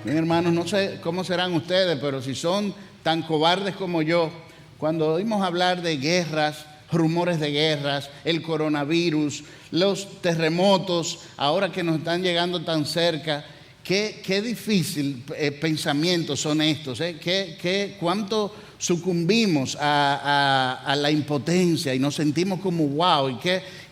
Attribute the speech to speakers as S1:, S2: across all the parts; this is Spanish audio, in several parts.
S1: Bien, hermanos, no sé cómo serán ustedes, pero si son tan cobardes como yo, cuando oímos hablar de guerras, rumores de guerras, el coronavirus, los terremotos, ahora que nos están llegando tan cerca, qué difícil pensamientos son estos, cuánto sucumbimos a la impotencia y nos sentimos como wow, ¿y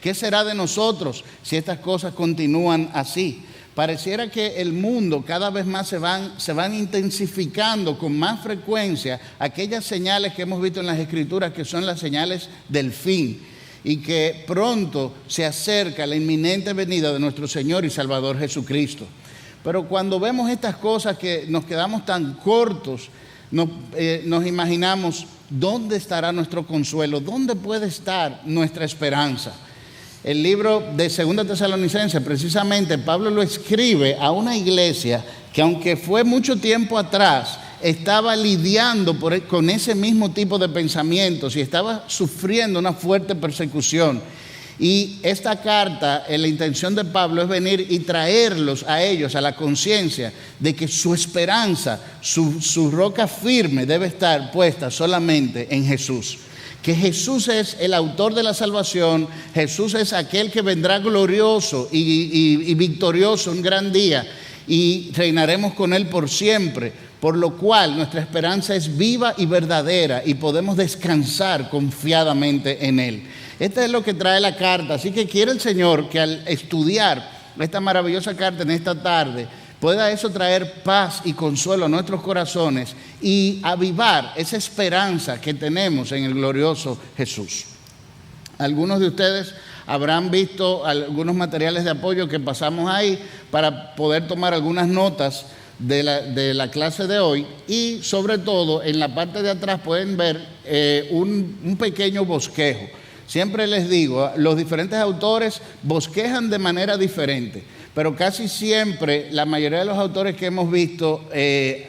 S1: qué será de nosotros si estas cosas continúan así? Pareciera que el mundo cada vez más se van intensificando con más frecuencia aquellas señales que hemos visto en las Escrituras, que son las señales del fin, y que pronto se acerca la inminente venida de nuestro Señor y Salvador Jesucristo. Pero cuando vemos estas cosas que nos quedamos tan cortos, nos imaginamos dónde estará nuestro consuelo, dónde puede estar nuestra esperanza. El libro de 2 Tesalonicenses, precisamente, Pablo lo escribe a una iglesia que, aunque fue mucho tiempo atrás, estaba lidiando con ese mismo tipo de pensamientos y estaba sufriendo una fuerte persecución. Y esta carta, la intención de Pablo es venir y traerlos a ellos a la conciencia de que su esperanza, su roca firme debe estar puesta solamente en Jesús. Que Jesús es el autor de la salvación, Jesús es aquel que vendrá glorioso y victorioso un gran día, y reinaremos con Él por siempre, por lo cual nuestra esperanza es viva y verdadera y podemos descansar confiadamente en Él. Esto es lo que trae la carta, así que quiere el Señor que al estudiar esta maravillosa carta en esta tarde, pueda eso traer paz y consuelo a nuestros corazones y avivar esa esperanza que tenemos en el glorioso Jesús. Algunos de ustedes habrán visto algunos materiales de apoyo que pasamos ahí para poder tomar algunas notas de la clase de hoy, y sobre todo en la parte de atrás pueden ver un pequeño bosquejo. Siempre les digo, los diferentes autores bosquejan de manera diferente, pero casi siempre la mayoría de los autores que hemos visto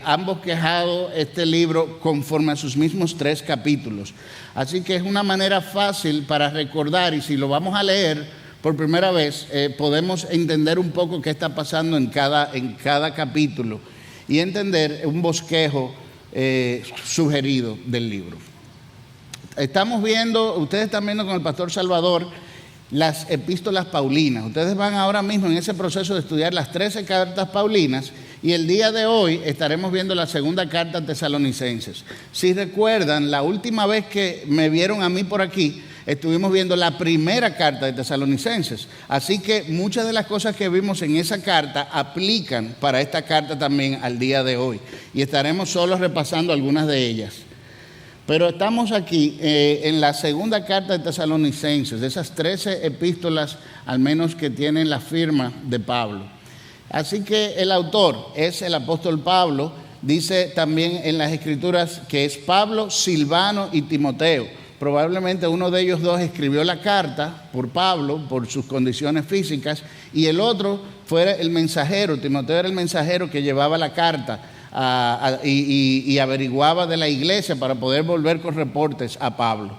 S1: han bosquejado este libro conforme a sus mismos 3 capítulos. Así que es una manera fácil para recordar, y si lo vamos a leer por primera vez, podemos entender un poco qué está pasando en cada capítulo y entender un bosquejo sugerido del libro. Estamos viendo, ustedes están viendo con el pastor Salvador, las epístolas paulinas. Ustedes van ahora mismo en ese proceso de estudiar las 13 cartas paulinas, y el día de hoy estaremos viendo la segunda carta a Tesalonicenses. Si recuerdan, la última vez que me vieron a mí por aquí, estuvimos viendo la primera carta de Tesalonicenses. Así que muchas de las cosas que vimos en esa carta aplican para esta carta también al día de hoy, y estaremos solo repasando algunas de ellas. Pero estamos aquí en la segunda carta de Tesalonicenses, de esas 13 epístolas al menos que tienen la firma de Pablo. Así que el autor es el apóstol Pablo. Dice también en las Escrituras que es Pablo, Silvano y Timoteo. Probablemente uno de ellos dos escribió la carta por Pablo, por sus condiciones físicas, y el otro fue el mensajero. Timoteo era el mensajero que llevaba la carta y averiguaba de la iglesia para poder volver con reportes a Pablo.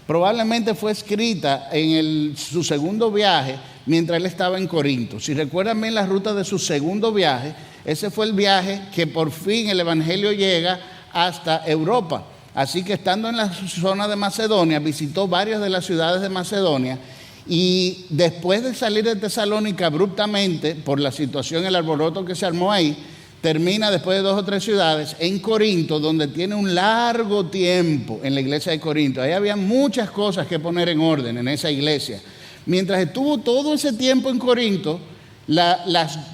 S1: Probablemente fue escrita en su segundo viaje mientras él estaba en Corinto. Si recuerdan bien la ruta de su segundo viaje, ese fue el viaje que por fin el evangelio llega hasta Europa. Así que estando en la zona de Macedonia, visitó varias de las ciudades de Macedonia, y después de salir de Tesalónica abruptamente por la situación, el alboroto que se armó ahí, termina después de 2 o 3 ciudades en Corinto, donde tiene un largo tiempo en la iglesia de Corinto. Ahí había muchas cosas que poner en orden en esa iglesia. Mientras estuvo todo ese tiempo en Corinto,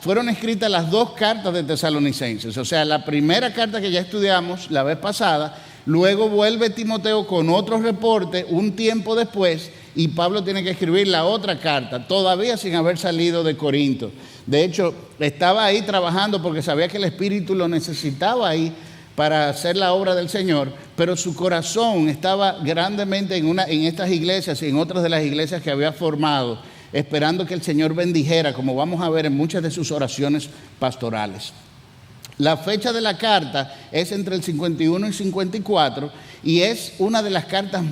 S1: fueron escritas las 2 cartas de Tesalonicenses. O sea, la primera carta que ya estudiamos la vez pasada, luego vuelve Timoteo con otro reporte un tiempo después, y Pablo tiene que escribir la otra carta, todavía sin haber salido de Corinto. De hecho, estaba ahí trabajando porque sabía que el Espíritu lo necesitaba ahí para hacer la obra del Señor, pero su corazón estaba grandemente en estas iglesias y en otras de las iglesias que había formado, esperando que el Señor bendijera, como vamos a ver en muchas de sus oraciones pastorales. La fecha de la carta es entre el 51 y 54, y es una de las cartas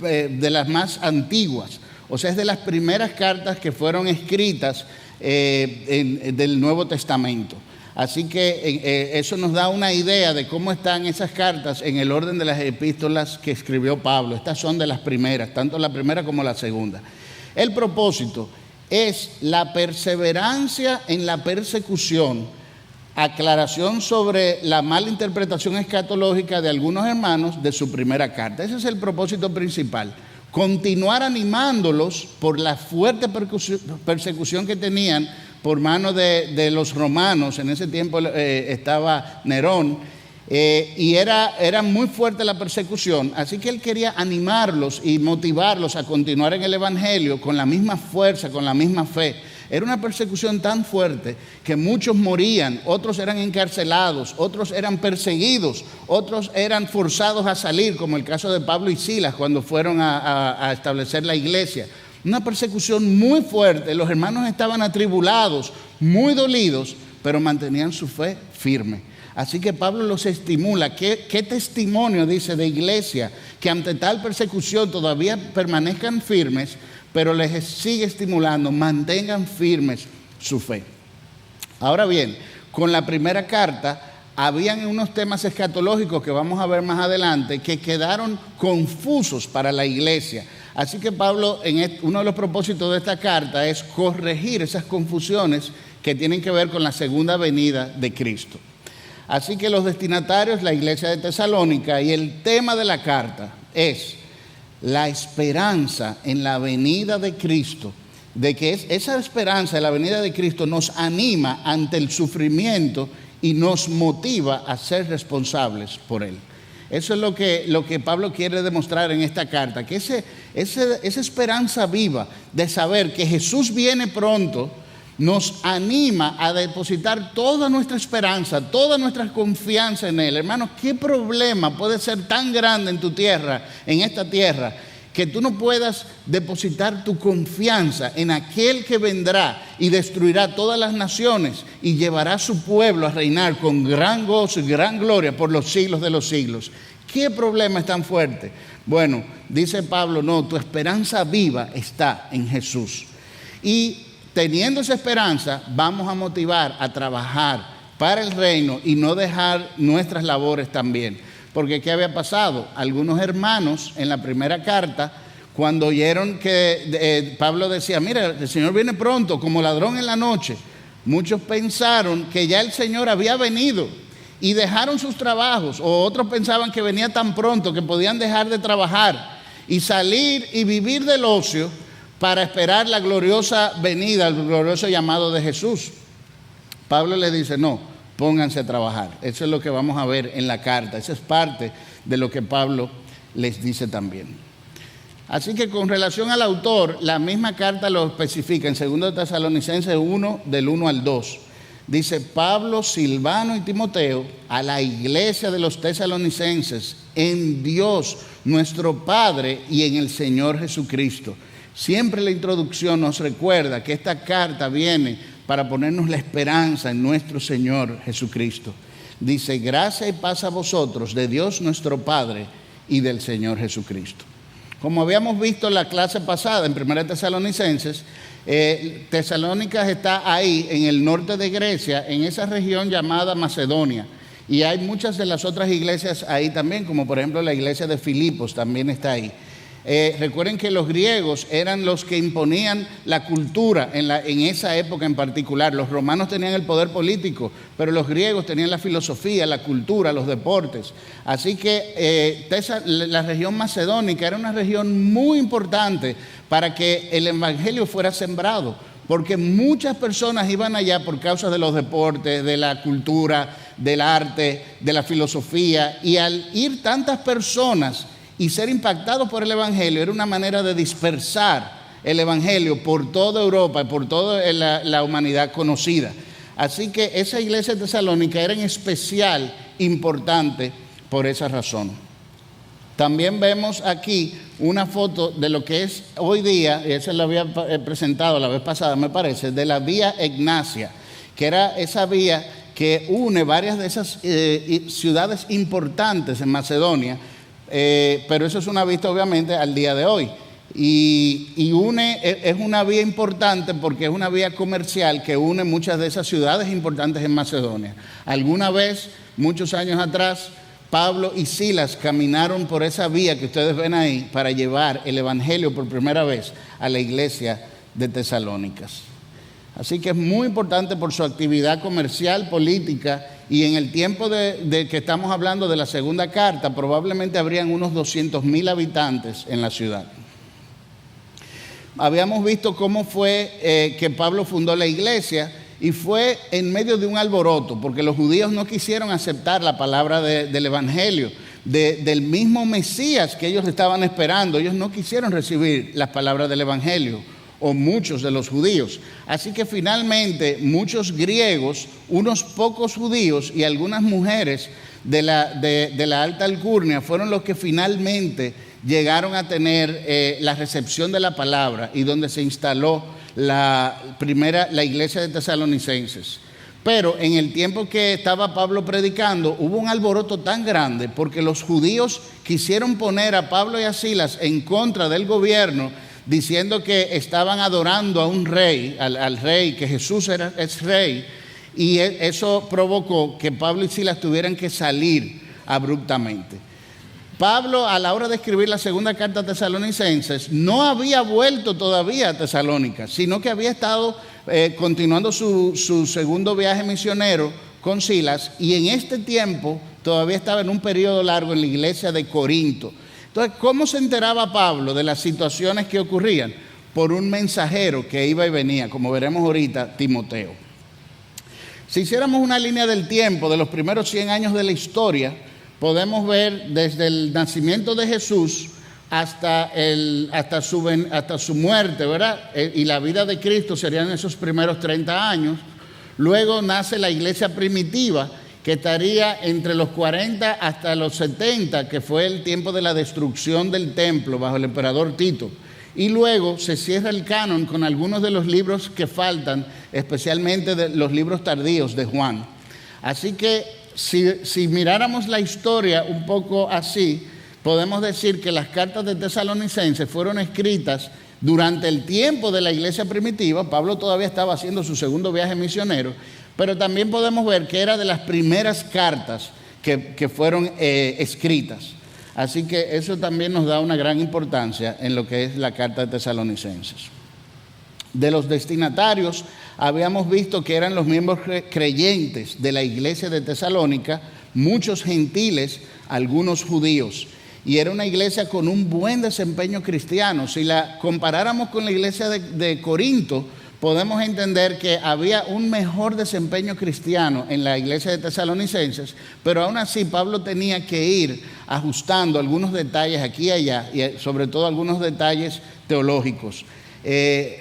S1: de las más antiguas. O sea, es de las primeras cartas que fueron escritas del Nuevo Testamento. Así que eso nos da una idea de cómo están esas cartas en el orden de las epístolas que escribió Pablo. Estas son de las primeras, tanto la primera como la segunda. El propósito es la perseverancia en la persecución, aclaración sobre la mala interpretación escatológica de algunos hermanos de su primera carta. Ese es el propósito principal. Continuar animándolos por la fuerte persecución que tenían por mano de los romanos. En ese tiempo estaba Nerón, y era muy fuerte la persecución. Así que él quería animarlos y motivarlos a continuar en el Evangelio con la misma fuerza, con la misma fe. Era una persecución tan fuerte que muchos morían, otros eran encarcelados, otros eran perseguidos, otros eran forzados a salir, como el caso de Pablo y Silas cuando fueron a establecer la iglesia. Una persecución muy fuerte, los hermanos estaban atribulados, muy dolidos, pero mantenían su fe firme. Así que Pablo los estimula. ¿Qué testimonio dice de iglesia que ante tal persecución todavía permanezcan firmes, pero les sigue estimulando, mantengan firmes su fe? Ahora bien, con la primera carta habían unos temas escatológicos que vamos a ver más adelante que quedaron confusos para la iglesia. Así que Pablo, uno de los propósitos de esta carta es corregir esas confusiones que tienen que ver con la segunda venida de Cristo. Así que los destinatarios, la iglesia de Tesalónica, y el tema de la carta es la esperanza en la venida de Cristo, de que esa esperanza en la venida de Cristo nos anima ante el sufrimiento y nos motiva a ser responsables por él. Eso es lo que Pablo quiere demostrar en esta carta, que esa esperanza viva de saber que Jesús viene pronto nos anima a depositar toda nuestra esperanza, toda nuestra confianza en Él. Hermanos, ¿qué problema puede ser tan grande en tu tierra, en esta tierra, que tú no puedas depositar tu confianza en aquel que vendrá y destruirá todas las naciones y llevará a su pueblo a reinar con gran gozo y gran gloria por los siglos de los siglos? ¿Qué problema es tan fuerte? Bueno, dice Pablo, no, tu esperanza viva está en Jesús. Y teniendo esa esperanza, vamos a motivar a trabajar para el reino y no dejar nuestras labores también. Porque ¿qué había pasado? Algunos hermanos en la primera carta, cuando oyeron que Pablo decía, mira, el Señor viene pronto como ladrón en la noche, muchos pensaron que ya el Señor había venido y dejaron sus trabajos, o otros pensaban que venía tan pronto que podían dejar de trabajar y salir y vivir del ocio para esperar la gloriosa venida, el glorioso llamado de Jesús. Pablo le dice, no, pónganse a trabajar. Eso es lo que vamos a ver en la carta. Esa es parte de lo que Pablo les dice también. Así que con relación al autor, la misma carta lo especifica en 2 Tesalonicenses 1, del 1 al 2. Dice, Pablo, Silvano y Timoteo, a la iglesia de los tesalonicenses, en Dios nuestro Padre y en el Señor Jesucristo. Siempre la introducción nos recuerda que esta carta viene para ponernos la esperanza en nuestro Señor Jesucristo. Dice, gracia y paz a vosotros, de Dios nuestro Padre y del Señor Jesucristo. Como habíamos visto en la clase pasada, en 1 Tesalonicenses, Tesalónica está ahí, en el norte de Grecia, en esa región llamada Macedonia. Y hay muchas de las otras iglesias ahí también, como por ejemplo la iglesia de Filipos también está ahí. Recuerden que los griegos eran los que imponían la cultura en esa época en particular. Los romanos tenían el poder político, pero los griegos tenían la filosofía, la cultura, los deportes. Así que la región macedónica era una región muy importante para que el evangelio fuera sembrado, porque muchas personas iban allá por causa de los deportes, de la cultura, del arte, de la filosofía, y al ir tantas personas y ser impactados por el evangelio era una manera de dispersar el evangelio por toda Europa y por toda la humanidad conocida. Así que esa iglesia de Tesalónica era en especial importante por esa razón. También vemos aquí una foto de lo que es hoy día, y esa la había presentado la vez pasada me parece, de la vía Egnatia, que era esa vía que une varias de esas ciudades importantes en Macedonia. Pero eso es una vista obviamente al día de hoy. y une, es una vía importante porque es una vía comercial que une muchas de esas ciudades importantes en Macedonia. Alguna vez, muchos años atrás, Pablo y Silas caminaron por esa vía que ustedes ven ahí para llevar el evangelio por primera vez a la iglesia de Tesalónicas. Así que es muy importante por su actividad comercial, política, y en el tiempo de que estamos hablando de la segunda carta, probablemente habrían unos 200,000 habitantes en la ciudad. Habíamos visto cómo fue que Pablo fundó la iglesia, y fue en medio de un alboroto, porque los judíos no quisieron aceptar la palabra del evangelio, del mismo Mesías que ellos estaban esperando. Ellos no quisieron recibir las palabras del evangelio, o muchos de los judíos. Así que finalmente muchos griegos, unos pocos judíos y algunas mujeres de la alta alcurnia fueron los que finalmente llegaron a tener la recepción de la palabra, y donde se instaló la iglesia de Tesalonicenses. Pero en el tiempo que estaba Pablo predicando, hubo un alboroto tan grande porque los judíos quisieron poner a Pablo y a Silas en contra del gobierno, diciendo que estaban adorando a un rey, al rey, que Jesús es rey, y eso provocó que Pablo y Silas tuvieran que salir abruptamente. Pablo, a la hora de escribir la segunda carta a Tesalonicenses, no había vuelto todavía a Tesalónica, sino que había estado continuando su segundo viaje misionero con Silas, y en este tiempo todavía estaba en un periodo largo en la iglesia de Corinto. Entonces, ¿cómo se enteraba Pablo de las situaciones que ocurrían? Por un mensajero que iba y venía, como veremos ahorita, Timoteo. Si hiciéramos una línea del tiempo de los primeros 100 años de la historia, podemos ver desde el nacimiento de Jesús hasta su muerte, ¿verdad? Y la vida de Cristo serían esos primeros 30 años. Luego nace la iglesia primitiva, que estaría entre los 40 hasta los 70, que fue el tiempo de la destrucción del templo bajo el emperador Tito. Y luego se cierra el canon con algunos de los libros que faltan, especialmente de los libros tardíos de Juan. Así que si miráramos la historia un poco así, podemos decir que las cartas de Tesalonicenses fueron escritas durante el tiempo de la iglesia primitiva. Pablo todavía estaba haciendo su segundo viaje misionero, pero también podemos ver que era de las primeras cartas que fueron escritas. Así que eso también nos da una gran importancia en lo que es la carta de Tesalonicenses. De los destinatarios, habíamos visto que eran los miembros creyentes de la iglesia de Tesalónica, muchos gentiles, algunos judíos. Y era una iglesia con un buen desempeño cristiano. Si la comparáramos con la iglesia de Corinto, podemos entender que había un mejor desempeño cristiano en la iglesia de Tesalonicenses, pero aún así Pablo tenía que ir ajustando algunos detalles aquí y allá, y sobre todo algunos detalles teológicos.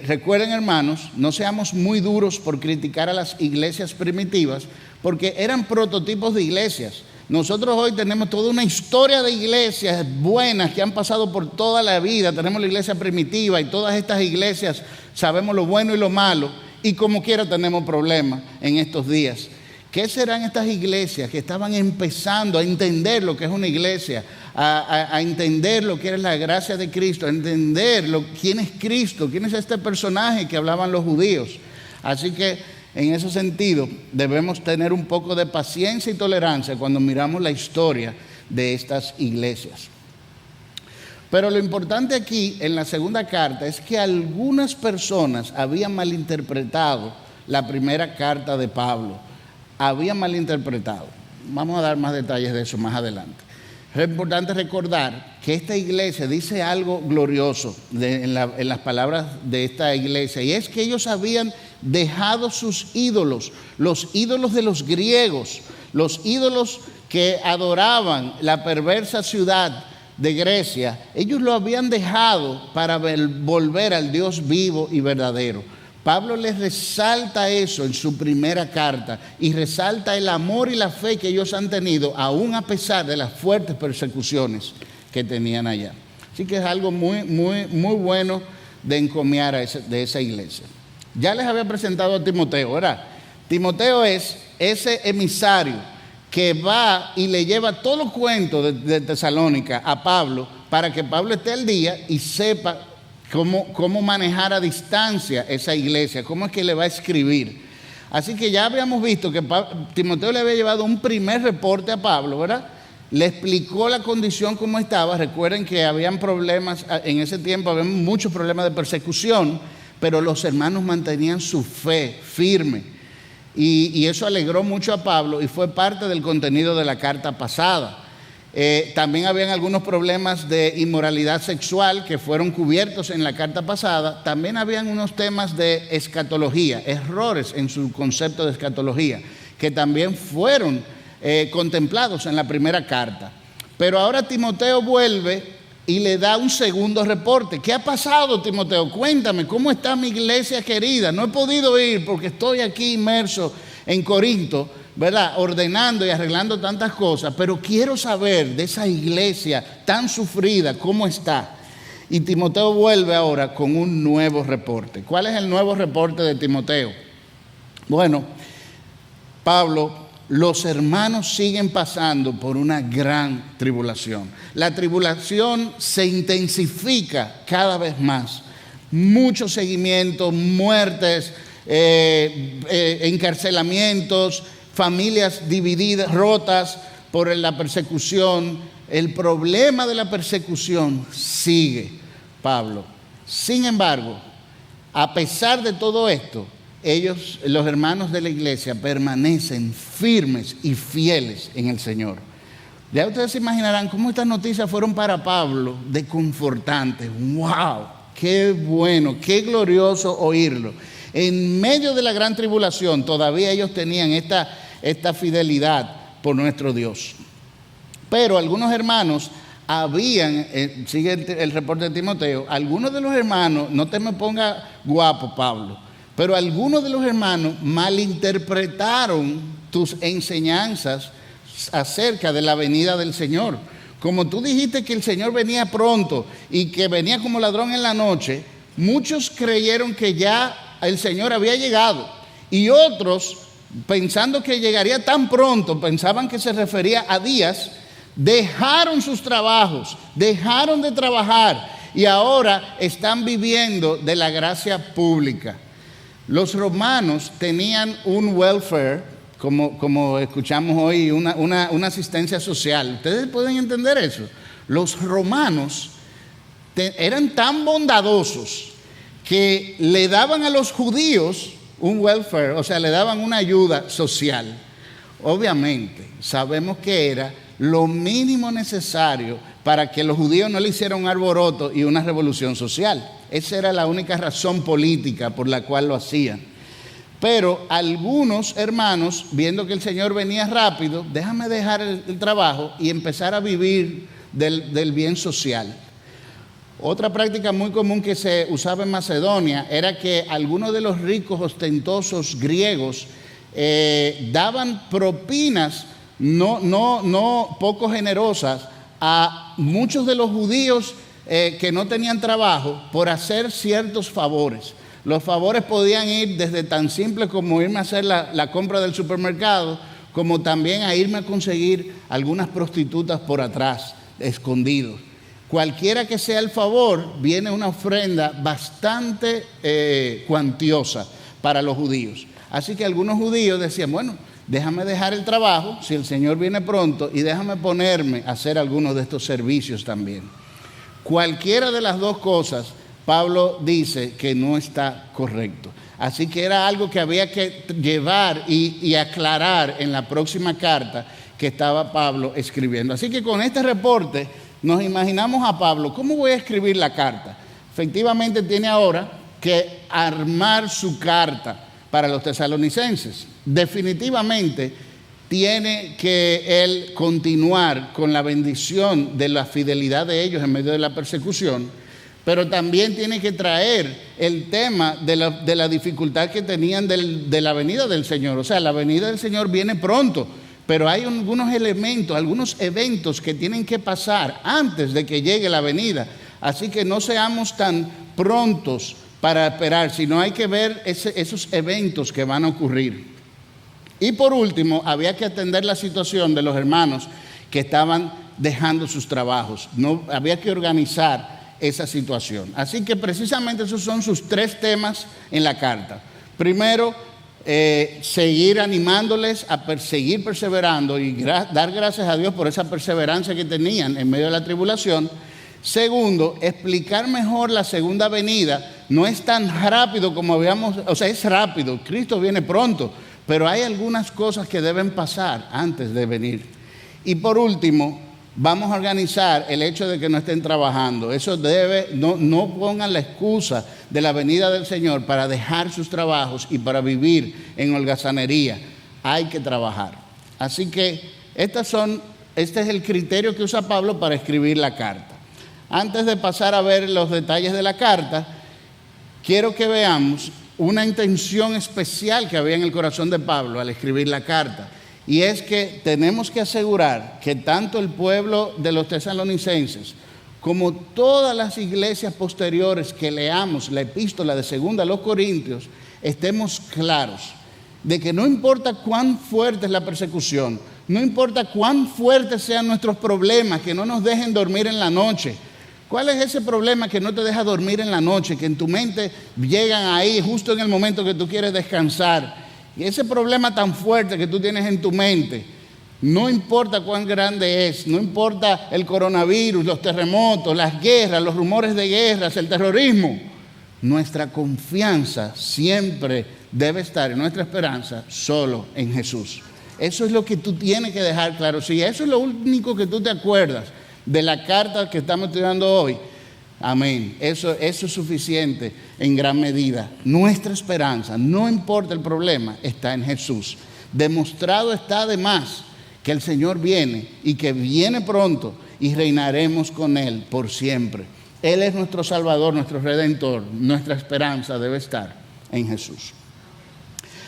S1: Recuerden, hermanos, no seamos muy duros por criticar a las iglesias primitivas, porque eran prototipos de iglesias. Nosotros hoy tenemos toda una historia de iglesias buenas que han pasado por toda la vida. Tenemos la iglesia primitiva, y todas estas iglesias sabemos lo bueno y lo malo, y como quiera tenemos problemas en estos días. ¿Qué serán estas iglesias que estaban empezando a entender lo que es una iglesia, a entender lo que es la gracia de Cristo, a entender quién es Cristo, quién es este personaje que hablaban los judíos? Así que en ese sentido debemos tener un poco de paciencia y tolerancia cuando miramos la historia de estas iglesias. Pero lo importante aquí en la segunda carta es que algunas personas habían malinterpretado la primera carta de Pablo. Habían malinterpretado. Vamos a dar más detalles de eso más adelante. Es importante recordar que esta iglesia dice algo glorioso en las palabras de esta iglesia, y es que ellos habían dejado sus ídolos, los ídolos de los griegos, los ídolos que adoraban la perversa ciudad de Grecia. Ellos lo habían dejado para volver al Dios vivo y verdadero. Pablo les resalta eso en su primera carta, y resalta el amor y la fe que ellos han tenido, aún a pesar de las fuertes persecuciones que tenían allá. Así que es algo muy, muy, muy bueno de encomiar de esa iglesia. Ya les había presentado a Timoteo, ¿verdad? Timoteo es ese emisario que va y le lleva todos los cuentos de Tesalónica a Pablo, para que Pablo esté al día y sepa cómo manejar a distancia esa iglesia, cómo es que le va a escribir. Así que ya habíamos visto que Timoteo le había llevado un primer reporte a Pablo, ¿verdad? Le explicó la condición como estaba. Recuerden que habían problemas, en ese tiempo había muchos problemas de persecución, pero los hermanos mantenían su fe firme. Y eso alegró mucho a Pablo y fue parte del contenido de la carta pasada. También habían algunos problemas de inmoralidad sexual que fueron cubiertos en la carta pasada. También habían unos temas de escatología, errores en su concepto de escatología, que también fueron contemplados en la primera carta. Pero ahora Timoteo vuelve y le da un segundo reporte. ¿Qué ha pasado, Timoteo? Cuéntame, ¿cómo está mi iglesia querida? No he podido ir porque estoy aquí inmerso en Corinto, ¿verdad? Ordenando y arreglando tantas cosas, pero quiero saber de esa iglesia tan sufrida, ¿cómo está? Y Timoteo vuelve ahora con un nuevo reporte. ¿Cuál es el nuevo reporte de Timoteo? Bueno, Pablo, los hermanos siguen pasando por una gran tribulación. La tribulación se intensifica cada vez más. Mucho seguimiento, muertes, encarcelamientos, familias divididas, rotas por la persecución. El problema de la persecución sigue, Pablo. Sin embargo, a pesar de todo esto, ellos, los hermanos de la iglesia, permanecen firmes y fieles en el Señor. Ya ustedes se imaginarán cómo estas noticias fueron para Pablo de confortantes. ¡Wow! ¡Qué bueno! ¡Qué glorioso oírlo! En medio de la gran tribulación, todavía ellos tenían esta fidelidad por nuestro Dios. Pero algunos hermanos habían, sigue el reporte de Timoteo, algunos de los hermanos, no te me pongas guapo, Pablo, pero algunos de los hermanos malinterpretaron tus enseñanzas acerca de la venida del Señor. Como tú dijiste que el Señor venía pronto y que venía como ladrón en la noche, muchos creyeron que ya el Señor había llegado. Y otros, pensando que llegaría tan pronto, pensaban que se refería a días, dejaron sus trabajos, dejaron de trabajar y ahora están viviendo de la gracia pública. Los romanos tenían un welfare, como escuchamos hoy, una asistencia social. ¿Ustedes pueden entender eso? Los romanos eran tan bondadosos que le daban a los judíos un welfare, o sea, le daban una ayuda social. Obviamente, sabemos que era lo mínimo necesario para que los judíos no le hicieran un alboroto y una revolución social. Esa era la única razón política por la cual lo hacían. Pero algunos hermanos, viendo que el Señor venía rápido, déjame dejar el trabajo y empezar a vivir del bien social. Otra práctica muy común que se usaba en Macedonia era que algunos de los ricos ostentosos griegos daban propinas no poco generosas a muchos de los judíos que no tenían trabajo por hacer ciertos favores. Los favores podían ir desde tan simple como irme a hacer la compra del supermercado, como también a irme a conseguir algunas prostitutas por atrás, escondidos. Cualquiera que sea el favor, viene una ofrenda bastante cuantiosa para los judíos. Así que algunos judíos decían, bueno, déjame dejar el trabajo, si el Señor viene pronto, y déjame ponerme a hacer algunos de estos servicios también. Cualquiera de las dos cosas, Pablo dice que no está correcto. Así que era algo que había que llevar y aclarar en la próxima carta que estaba Pablo escribiendo. Así que con este reporte nos imaginamos a Pablo, ¿cómo voy a escribir la carta? Efectivamente tiene ahora que armar su carta para los tesalonicenses. Definitivamente tiene que él continuar con la bendición de la fidelidad de ellos en medio de la persecución, pero también tiene que traer el tema de la dificultad que tenían de la venida del Señor. O sea, la venida del Señor viene pronto, pero hay algunos elementos, algunos eventos que tienen que pasar antes de que llegue la venida. Así que no seamos tan prontos para esperar, sino hay que ver esos eventos que van a ocurrir. Y por último, había que atender la situación de los hermanos que estaban dejando sus trabajos. No, había que organizar esa situación. Así que precisamente esos son sus 3 temas en la carta. Primero, seguir animándoles a seguir perseverando y dar gracias a Dios por esa perseverancia que tenían en medio de la tribulación. Segundo, explicar mejor la segunda venida. No es tan rápido como es rápido, Cristo viene pronto, pero hay algunas cosas que deben pasar antes de venir. Y por último, vamos a organizar el hecho de que no estén trabajando. Eso no pongan la excusa de la venida del Señor para dejar sus trabajos y para vivir en holgazanería. Hay que trabajar. Así que este es el criterio que usa Pablo para escribir la carta. Antes de pasar a ver los detalles de la carta, quiero que veamos una intención especial que había en el corazón de Pablo al escribir la carta. Y es que tenemos que asegurar que tanto el pueblo de los tesalonicenses como todas las iglesias posteriores que leamos la epístola de 2 a los Corintios, estemos claros de que no importa cuán fuerte es la persecución, no importa cuán fuertes sean nuestros problemas, que no nos dejen dormir en la noche. ¿Cuál es ese problema que no te deja dormir en la noche, que en tu mente llegan ahí justo en el momento que tú quieres descansar? Y ese problema tan fuerte que tú tienes en tu mente, no importa cuán grande es, no importa el coronavirus, los terremotos, las guerras, los rumores de guerras, el terrorismo, nuestra confianza siempre debe estar en nuestra esperanza solo en Jesús. Eso es lo que tú tienes que dejar claro. Si eso es lo único que tú te acuerdas de la carta que estamos estudiando hoy, amén, eso es suficiente en gran medida. Nuestra esperanza, no importa el problema, está en Jesús. Demostrado está además que el Señor viene y que viene pronto y reinaremos con Él por siempre. Él es nuestro Salvador, nuestro Redentor. Nuestra esperanza debe estar en Jesús.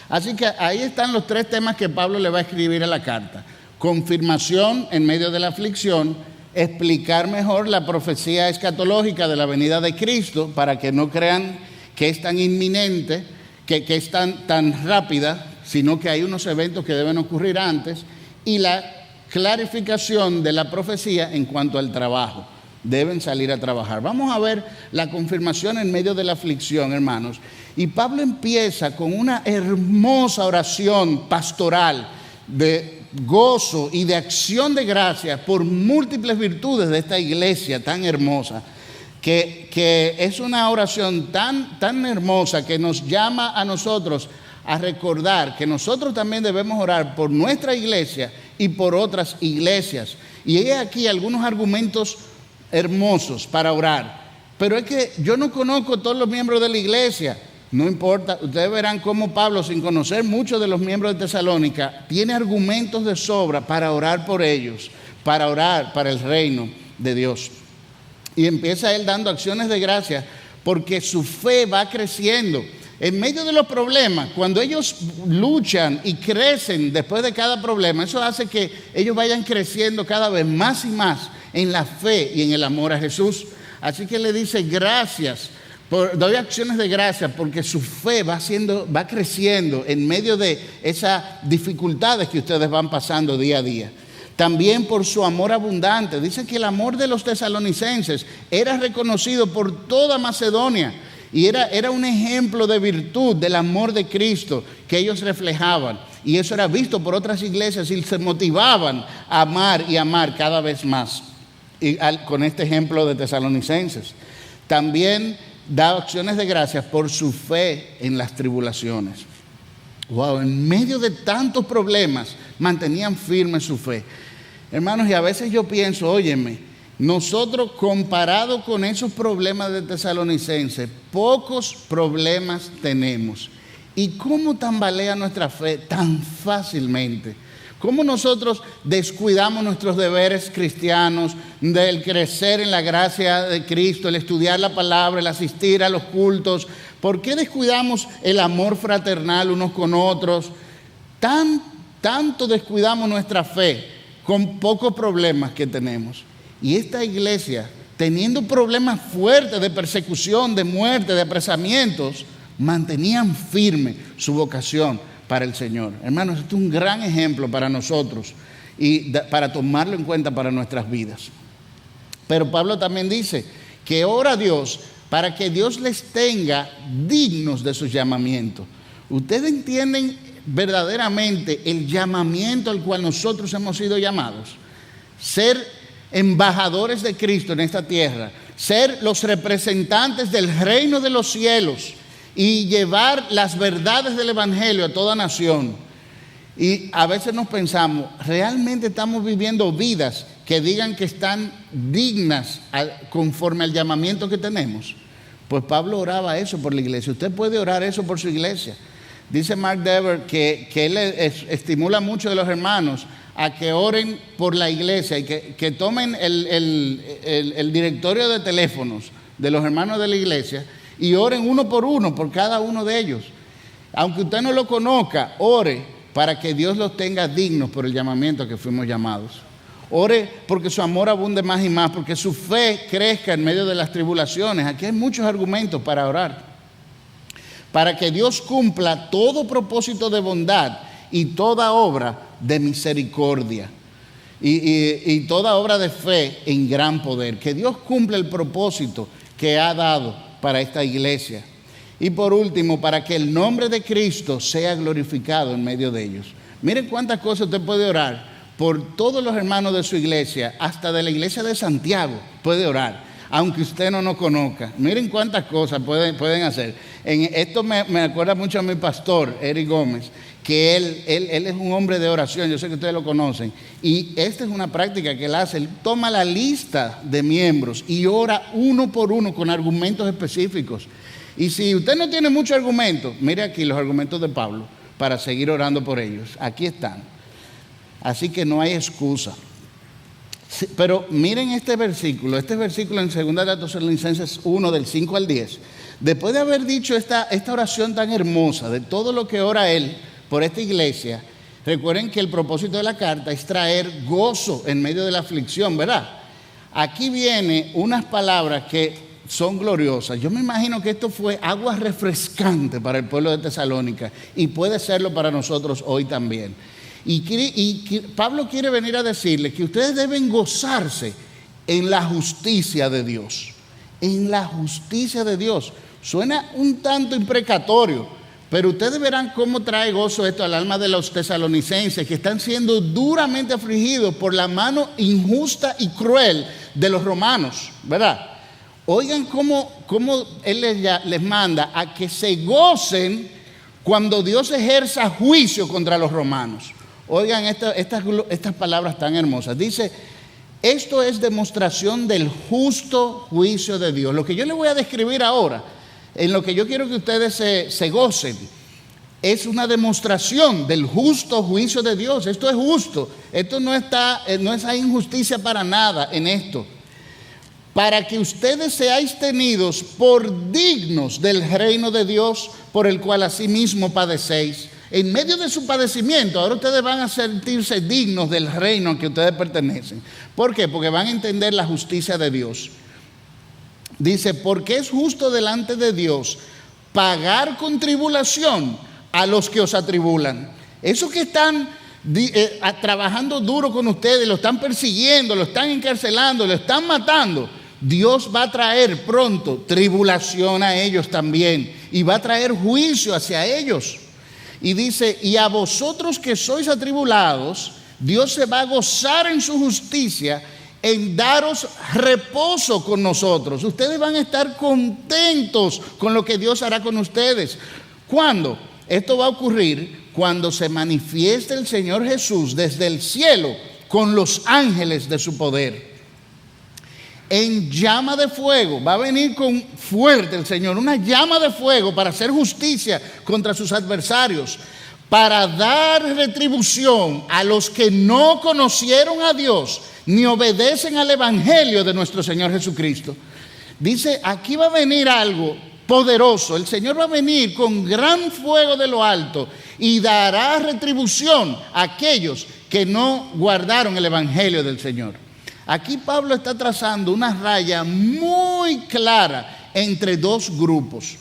S1: Así que ahí están los 3 temas que Pablo le va a escribir a la carta. Confirmación en medio de la aflicción, explicar mejor la profecía escatológica de la venida de Cristo para que no crean que es tan inminente, que es tan rápida, sino que hay unos eventos que deben ocurrir antes, y la clarificación de la profecía en cuanto al trabajo. Deben salir a trabajar. Vamos a ver la confirmación en medio de la aflicción, hermanos. Y Pablo empieza con una hermosa oración pastoral de gozo y de acción de gracias por múltiples virtudes de esta iglesia tan hermosa, que es una oración tan hermosa que nos llama a nosotros a recordar que nosotros también debemos orar por nuestra iglesia y por otras iglesias. Y hay aquí algunos argumentos hermosos para orar. Pero es que yo no conozco todos los miembros de la iglesia. No importa, ustedes verán cómo Pablo, sin conocer muchos de los miembros de Tesalónica, tiene argumentos de sobra para orar por ellos, para orar para el reino de Dios. Y empieza él dando acciones de gracia porque su fe va creciendo. En medio de los problemas, cuando ellos luchan y crecen después de cada problema, eso hace que ellos vayan creciendo cada vez más y más en la fe y en el amor a Jesús. Así que le dice gracias. Doy acciones de gracias porque su fe va creciendo en medio de esas dificultades que ustedes van pasando día a día. También por su amor abundante. Dice que el amor de los tesalonicenses era reconocido por toda Macedonia y era un ejemplo de virtud del amor de Cristo que ellos reflejaban. Y eso era visto por otras iglesias y se motivaban a amar y amar cada vez más. Y con este ejemplo de tesalonicenses. También da acciones de gracias por su fe en las tribulaciones. Wow, en medio de tantos problemas mantenían firme su fe. Hermanos, y a veces yo pienso, óyeme, nosotros comparado con esos problemas de tesalonicenses, pocos problemas tenemos. ¿Y cómo tambalea nuestra fe tan fácilmente? ¿Cómo nosotros descuidamos nuestros deberes cristianos, del crecer en la gracia de Cristo, el estudiar la palabra, el asistir a los cultos? ¿Por qué descuidamos el amor fraternal unos con otros? Tanto descuidamos nuestra fe con pocos problemas que tenemos. Y esta iglesia, teniendo problemas fuertes de persecución, de muerte, de apresamientos, mantenían firme su vocación para el Señor. Hermanos, esto es un gran ejemplo para nosotros y para tomarlo en cuenta para nuestras vidas. Pero Pablo también dice que ora a Dios para que Dios les tenga dignos de sus llamamientos. ¿Ustedes entienden verdaderamente el llamamiento al cual nosotros hemos sido llamados? Ser embajadores de Cristo en esta tierra, ser los representantes del reino de los cielos y llevar las verdades del evangelio a toda nación. Y a veces nos pensamos, ¿realmente estamos viviendo vidas que digan que están dignas conforme al llamamiento que tenemos? Pues Pablo oraba eso por la iglesia. Usted puede orar eso por su iglesia. Dice Mark Dever que él estimula mucho de los hermanos a que oren por la iglesia y que tomen el directorio de teléfonos de los hermanos de la iglesia y oren uno por cada uno de ellos. Aunque usted no lo conozca, ore para que Dios los tenga dignos por el llamamiento que fuimos llamados. Ore porque su amor abunde más y más, porque su fe crezca en medio de las tribulaciones. Aquí hay muchos argumentos para orar. Para que Dios cumpla todo propósito de bondad y toda obra de misericordia y toda obra de fe en gran poder. Que Dios cumpla el propósito que ha dado para esta iglesia. Y por último, para que el nombre de Cristo sea glorificado en medio de ellos. Miren cuántas cosas usted puede orar por todos los hermanos de su iglesia, hasta de la iglesia de Santiago puede orar, aunque usted no nos conozca. Miren cuántas cosas pueden hacer. Esto me acuerda mucho a mi pastor, Eric Gómez, que él es un hombre de oración, yo sé que ustedes lo conocen, y esta es una práctica que él hace. Él toma la lista de miembros y ora uno por uno con argumentos específicos. Y si usted no tiene muchos argumentos, mire aquí los argumentos de Pablo para seguir orando por ellos. Aquí están. Así que no hay excusa. Sí, pero miren este versículo en 2 Tesalonicenses 1, del 5 al 10. Después de haber dicho esta oración tan hermosa, de todo lo que ora él por esta iglesia, recuerden que el propósito de la carta es traer gozo en medio de la aflicción, ¿verdad? Aquí viene unas palabras que son gloriosas. Yo me imagino que esto fue agua refrescante para el pueblo de Tesalónica y puede serlo para nosotros hoy también. Y Pablo quiere venir a decirles que ustedes deben gozarse en la justicia de Dios. En la justicia de Dios. Suena un tanto imprecatorio, pero ustedes verán cómo trae gozo esto al alma de los tesalonicenses, que están siendo duramente afligidos por la mano injusta y cruel de los romanos, ¿verdad? Oigan cómo él les manda a que se gocen cuando Dios ejerza juicio contra los romanos. Oigan estas palabras tan hermosas. Dice, esto es demostración del justo juicio de Dios. Lo que yo les voy a describir ahora, en lo que yo quiero que ustedes se gocen, es una demostración del justo juicio de Dios. Esto es justo. Esto no es injusticia para nada en esto. Para que ustedes seáis tenidos por dignos del reino de Dios, por el cual asimismo padecéis. En medio de su padecimiento, ahora ustedes van a sentirse dignos del reino al que ustedes pertenecen. ¿Por qué? Porque van a entender la justicia de Dios. Dice, porque es justo delante de Dios pagar con tribulación a los que os atribulan. Esos que están trabajando duro con ustedes, lo están persiguiendo, lo están encarcelando, lo están matando. Dios va a traer pronto tribulación a ellos también y va a traer juicio hacia ellos. Y dice, y a vosotros que sois atribulados, Dios se va a gozar en su justicia, en daros reposo con nosotros. Ustedes van a estar contentos con lo que Dios hará con ustedes. ¿Cuándo? Esto va a ocurrir cuando se manifieste el Señor Jesús desde el cielo con los ángeles de su poder. En llama de fuego, va a venir con fuerte el Señor, una llama de fuego para hacer justicia contra sus adversarios, para dar retribución a los que no conocieron a Dios ni obedecen al evangelio de nuestro Señor Jesucristo. Dice, aquí va a venir algo poderoso. El Señor va a venir con gran fuego de lo alto y dará retribución a aquellos que no guardaron el evangelio del Señor. Aquí Pablo está trazando una raya muy clara entre dos grupos.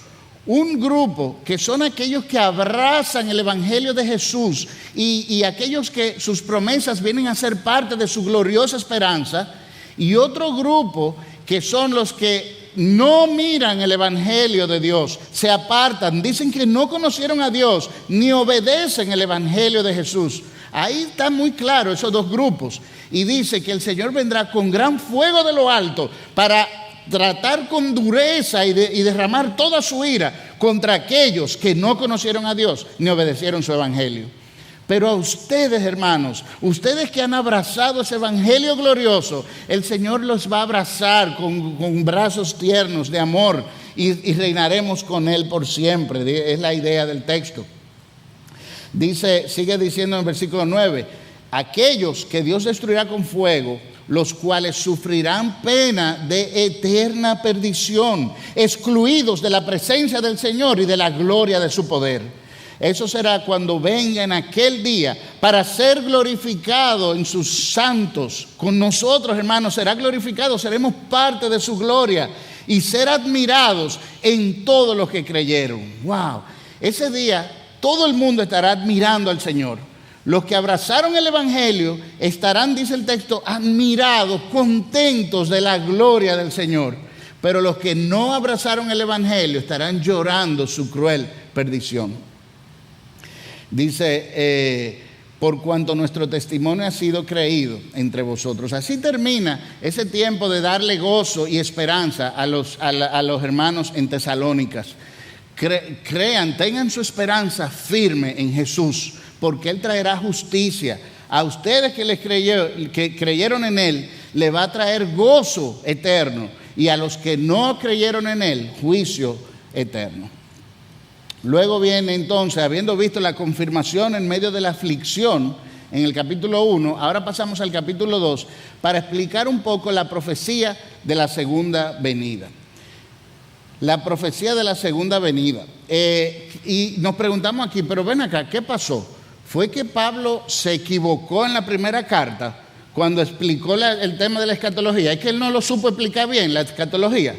S1: Un grupo que son aquellos que abrazan el evangelio de Jesús y aquellos que sus promesas vienen a ser parte de su gloriosa esperanza. Y otro grupo que son los que no miran el evangelio de Dios, se apartan, dicen que no conocieron a Dios, ni obedecen el evangelio de Jesús. Ahí está muy claro esos dos grupos. Y dice que el Señor vendrá con gran fuego de lo alto para tratar con dureza y derramar toda su ira contra aquellos que no conocieron a Dios ni obedecieron su evangelio. Pero a ustedes, hermanos, ustedes que han abrazado ese evangelio glorioso, el Señor los va a abrazar con brazos tiernos de amor y reinaremos con Él por siempre. Es la idea del texto. Dice, sigue diciendo en el versículo 9, aquellos que Dios destruirá con fuego, los cuales sufrirán pena de eterna perdición, excluidos de la presencia del Señor y de la gloria de su poder. Eso será cuando venga en aquel día para ser glorificado en sus santos. Con nosotros, hermanos, será glorificado, seremos parte de su gloria y ser admirados en todos los que creyeron. ¡Wow! Ese día todo el mundo estará admirando al Señor. Los que abrazaron el evangelio estarán, dice el texto, admirados, contentos de la gloria del Señor. Pero los que no abrazaron el evangelio estarán llorando su cruel perdición. Dice, por cuanto nuestro testimonio ha sido creído entre vosotros. Así termina ese tiempo de darle gozo y esperanza a los hermanos en Tesalónicas. Crean, tengan su esperanza firme en Jesús, porque Él traerá justicia. A ustedes que creyeron en Él, le va a traer gozo eterno. Y a los que no creyeron en Él, juicio eterno. Luego viene entonces, habiendo visto la confirmación en medio de la aflicción, en el capítulo 1, ahora pasamos al capítulo 2, para explicar un poco la profecía de la segunda venida. La profecía de la segunda venida. Y nos preguntamos aquí, pero ven acá, ¿qué pasó? ¿Fue que Pablo se equivocó en la primera carta cuando explicó el tema de la escatología? ¿Es que él no lo supo explicar bien, la escatología?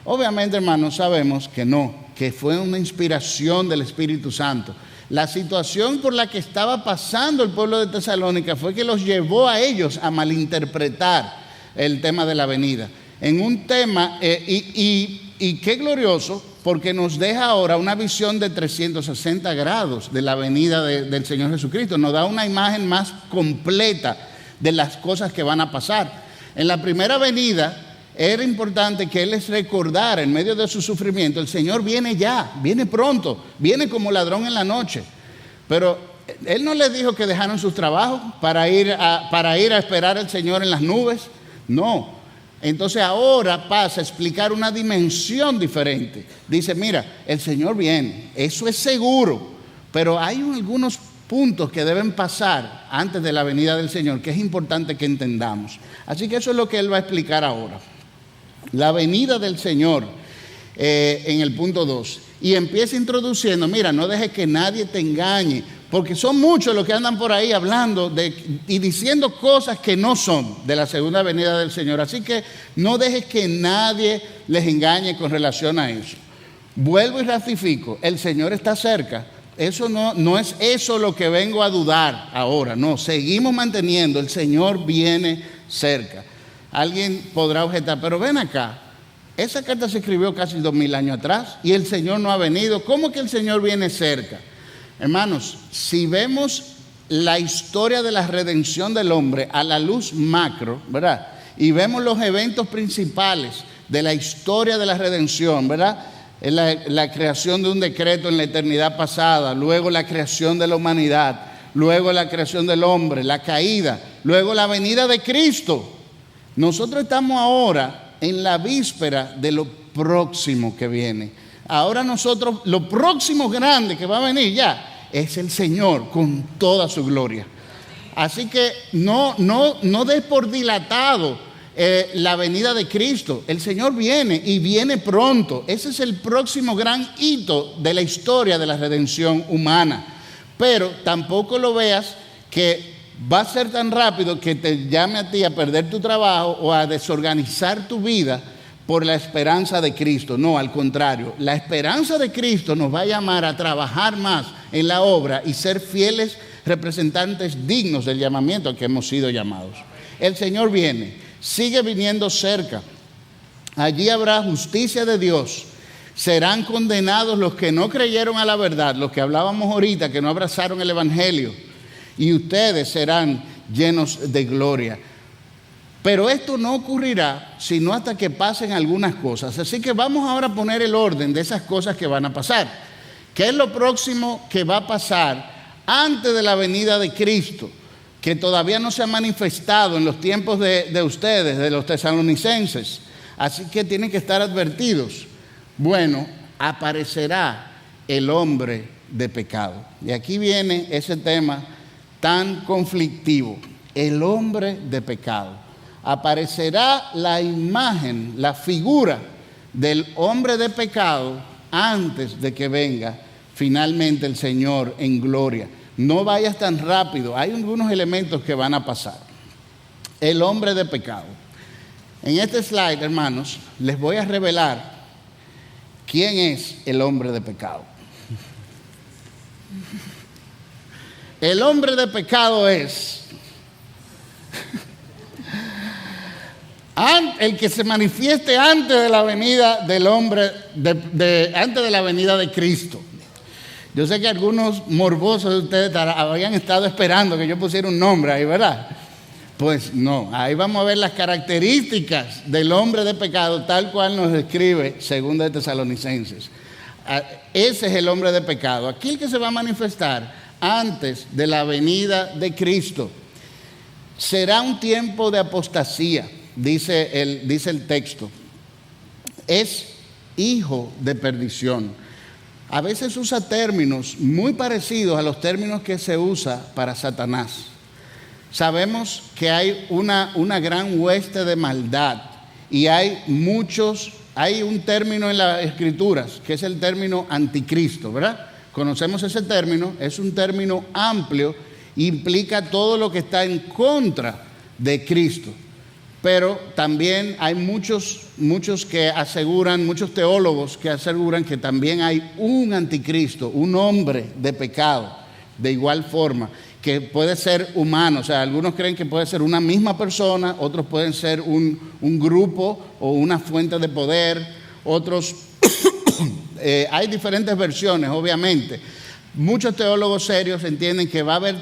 S1: Obviamente, hermanos, sabemos que no, que fue una inspiración del Espíritu Santo. La situación por la que estaba pasando el pueblo de Tesalónica fue que los llevó a ellos a malinterpretar el tema de la venida. En un tema, y qué glorioso, porque nos deja ahora una visión de 360 grados de la venida del Señor Jesucristo. Nos da una imagen más completa de las cosas que van a pasar. En la primera venida era importante que Él les recordara en medio de su sufrimiento, el Señor viene ya, viene pronto, viene como ladrón en la noche. Pero Él no les dijo que dejaran sus trabajos para ir a esperar al Señor en las nubes. No. Entonces ahora pasa a explicar una dimensión diferente. Dice, mira, el Señor viene, eso es seguro, pero hay algunos puntos que deben pasar antes de la venida del Señor que es importante que entendamos. Así que eso es lo que Él va a explicar ahora. La venida del Señor en el punto 2. Y empieza introduciendo, mira, no dejes que nadie te engañe, porque son muchos los que andan por ahí hablando y diciendo cosas que no son de la segunda venida del Señor. Así que no dejes que nadie les engañe con relación a eso. Vuelvo y ratifico, el Señor está cerca. Eso no es eso lo que vengo a dudar ahora, no, seguimos manteniendo, el Señor viene cerca. Alguien podrá objetar, pero ven acá, esa carta se escribió casi 2000 años atrás y el Señor no ha venido. ¿Cómo que el Señor viene cerca? Hermanos, si vemos la historia de la redención del hombre a la luz macro, ¿verdad? Y vemos los eventos principales de la historia de la redención, ¿verdad? La creación de un decreto en la eternidad pasada, luego la creación de la humanidad, luego la creación del hombre, la caída, luego la venida de Cristo. Nosotros estamos ahora en la víspera de lo próximo que viene. Ahora nosotros, lo próximo grande que va a venir ya es el Señor con toda su gloria. Así que no des por dilatado la venida de Cristo. El Señor viene y viene pronto. Ese es el próximo gran hito de la historia de la redención humana. Pero tampoco lo veas que va a ser tan rápido que te llame a ti a perder tu trabajo o a desorganizar tu vida por la esperanza de Cristo. No, al contrario, la esperanza de Cristo nos va a llamar a trabajar más en la obra y ser fieles representantes dignos del llamamiento al que hemos sido llamados. El Señor viene, sigue viniendo cerca. Allí habrá justicia de Dios. Serán condenados los que no creyeron a la verdad, los que hablábamos ahorita, que no abrazaron el evangelio, y ustedes serán llenos de gloria. Pero esto no ocurrirá sino hasta que pasen algunas cosas. Así que vamos ahora a poner el orden de esas cosas que van a pasar. ¿Qué es lo próximo que va a pasar antes de la venida de Cristo, que todavía no se ha manifestado en los tiempos de ustedes, de los tesalonicenses? Así que tienen que estar advertidos. Bueno, aparecerá el hombre de pecado. Y aquí viene ese tema tan conflictivo, el hombre de pecado. Aparecerá la imagen, la figura del hombre de pecado antes de que venga finalmente el Señor en gloria. No vayas tan rápido, hay algunos elementos que van a pasar. El hombre de pecado. En este slide, hermanos, les voy a revelar quién es el hombre de pecado. El hombre de pecado es el que se manifieste antes de la venida del hombre, antes de la venida de Cristo. Yo sé que algunos morbosos de ustedes habían estado esperando que yo pusiera un nombre ahí, ¿verdad? Pues no, ahí vamos a ver las características del hombre de pecado, tal cual nos describe 2 de Tesalonicenses. Ese es el hombre de pecado, aquel que se va a manifestar antes de la venida de Cristo. Será un tiempo de apostasía. Dice el texto, es hijo de perdición. A veces usa términos muy parecidos a los términos que se usa para Satanás. Sabemos que hay una gran hueste de maldad y hay un término en las Escrituras que es el término anticristo, ¿verdad? Conocemos ese término, es un término amplio, implica todo lo que está en contra de Cristo. Pero también hay muchos teólogos que aseguran que también hay un anticristo, un hombre de pecado, de igual forma, que puede ser humano. O sea, algunos creen que puede ser una misma persona, otros pueden ser un grupo o una fuente de poder, otros, hay diferentes versiones, obviamente. Muchos teólogos serios entienden que va a haber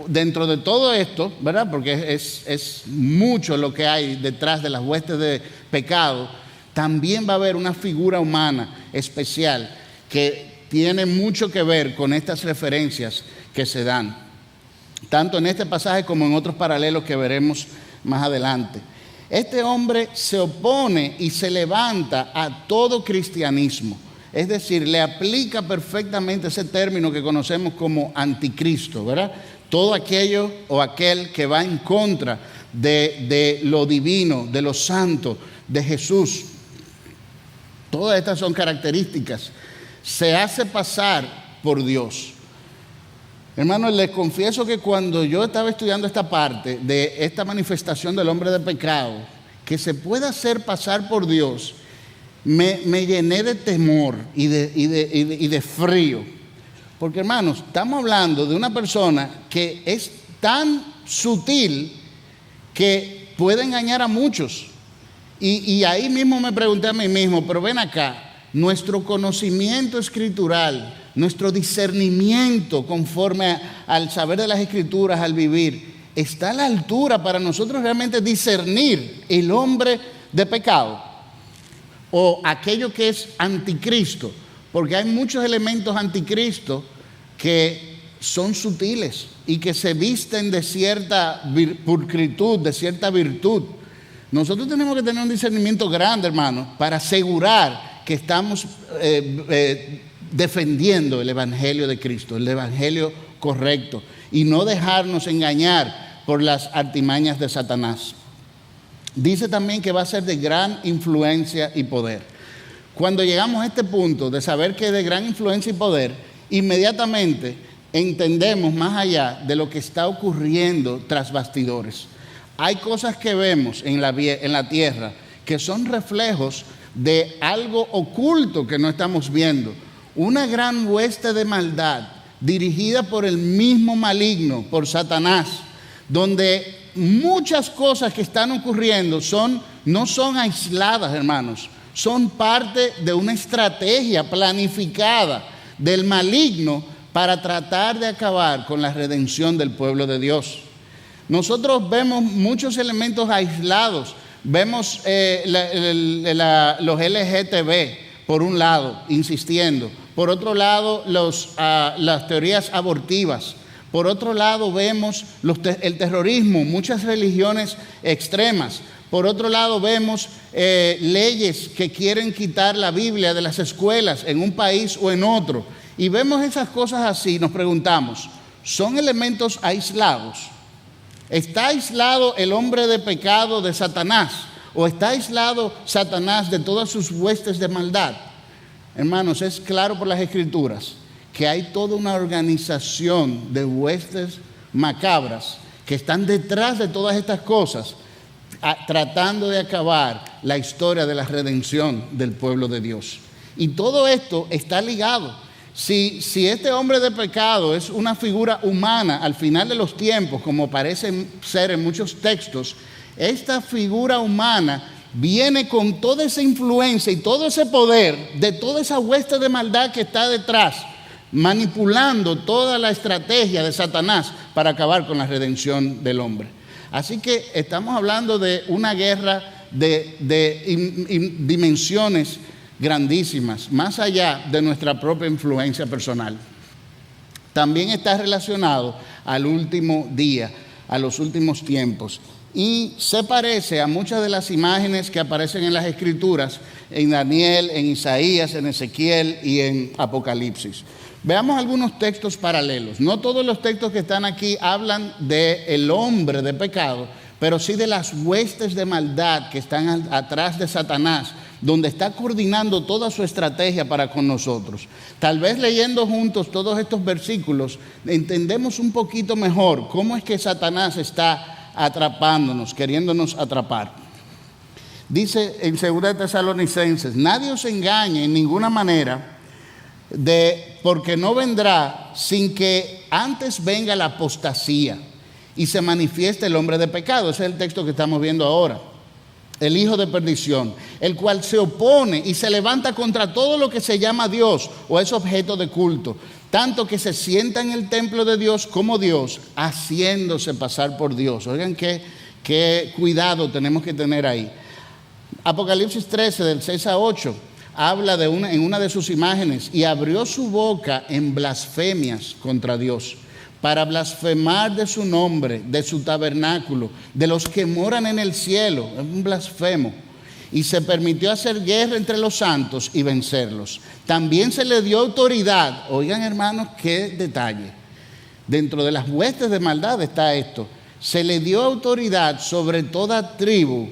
S1: dentro de todo esto, ¿verdad? Porque es mucho lo que hay detrás de las huestes de pecado. También va a haber una figura humana especial que tiene mucho que ver con estas referencias que se dan, tanto en este pasaje como en otros paralelos que veremos más adelante. Este hombre se opone y se levanta a todo cristianismo. Es decir, le aplica perfectamente ese término que conocemos como anticristo, ¿verdad? Todo aquello o aquel que va en contra de lo divino, de lo santo, de Jesús. Todas estas son características. Se hace pasar por Dios. Hermanos, les confieso que cuando yo estaba estudiando esta parte de esta manifestación del hombre de pecado, que se pueda hacer pasar por Dios, me llené de temor y de frío. Porque, hermanos, estamos hablando de una persona que es tan sutil que puede engañar a muchos. Y ahí mismo me pregunté a mí mismo, pero ven acá, nuestro conocimiento escritural, nuestro discernimiento conforme al saber de las Escrituras, al vivir, ¿está a la altura para nosotros realmente discernir el hombre de pecado o aquello que es anticristo? Porque hay muchos elementos anticristo que son sutiles y que se visten de cierta pulcritud, de cierta virtud. Nosotros tenemos que tener un discernimiento grande, hermano, para asegurar que estamos defendiendo el evangelio de Cristo, el evangelio correcto, y no dejarnos engañar por las artimañas de Satanás. Dice también que va a ser de gran influencia y poder. Cuando llegamos a este punto de saber que es de gran influencia y poder, inmediatamente entendemos más allá de lo que está ocurriendo tras bastidores. Hay cosas que vemos en la tierra que son reflejos de algo oculto que no estamos viendo. Una gran hueste de maldad dirigida por el mismo maligno, por Satanás, donde muchas cosas que están ocurriendo no son aisladas, hermanos. Son parte de una estrategia planificada del maligno para tratar de acabar con la redención del pueblo de Dios. Nosotros vemos muchos elementos aislados. Vemos los LGTB, por un lado, insistiendo. Por otro lado, las teorías abortivas. Por otro lado, vemos el terrorismo, muchas religiones extremas. Por otro lado, vemos leyes que quieren quitar la Biblia de las escuelas en un país o en otro. Y vemos esas cosas así, nos preguntamos, ¿son elementos aislados? ¿Está aislado el hombre de pecado de Satanás? ¿O está aislado Satanás de todas sus huestes de maldad? Hermanos, es claro por las Escrituras que hay toda una organización de huestes macabras que están detrás de todas estas cosas, tratando de acabar la historia de la redención del pueblo de Dios. Y todo esto está ligado. Si este hombre de pecado es una figura humana al final de los tiempos, como parece ser en muchos textos, esta figura humana viene con toda esa influencia y todo ese poder de toda esa hueste de maldad que está detrás, manipulando toda la estrategia de Satanás para acabar con la redención del hombre. Así que estamos hablando de una guerra de dimensiones grandísimas, más allá de nuestra propia influencia personal. También está relacionado al último día, a los últimos tiempos, y se parece a muchas de las imágenes que aparecen en las Escrituras, en Daniel, en Isaías, en Ezequiel y en Apocalipsis. Veamos algunos textos paralelos. No todos los textos que están aquí hablan del hombre de pecado, pero sí de las huestes de maldad que están atrás de Satanás, donde está coordinando toda su estrategia para con nosotros. Tal vez leyendo juntos todos estos versículos, entendemos un poquito mejor cómo es que Satanás está atrapándonos, queriéndonos atrapar. Dice en 2 Tesalonicenses, nadie os engañe en ninguna manera, porque no vendrá sin que antes venga la apostasía y se manifieste el hombre de pecado. Ese es el texto que estamos viendo ahora. El hijo de perdición, el cual se opone y se levanta contra todo lo que se llama Dios o es objeto de culto, tanto que se sienta en el templo de Dios como Dios, haciéndose pasar por Dios. Oigan qué cuidado tenemos que tener ahí. Apocalipsis 13, del 6 a 8, habla en una de sus imágenes, y abrió su boca en blasfemias contra Dios, para blasfemar de su nombre, de su tabernáculo, de los que moran en el cielo. Es un blasfemo. Y se permitió hacer guerra entre los santos y vencerlos. También se le dio autoridad. Oigan, hermanos, qué detalle. Dentro de las huestes de maldad está esto. Se le dio autoridad sobre toda tribu,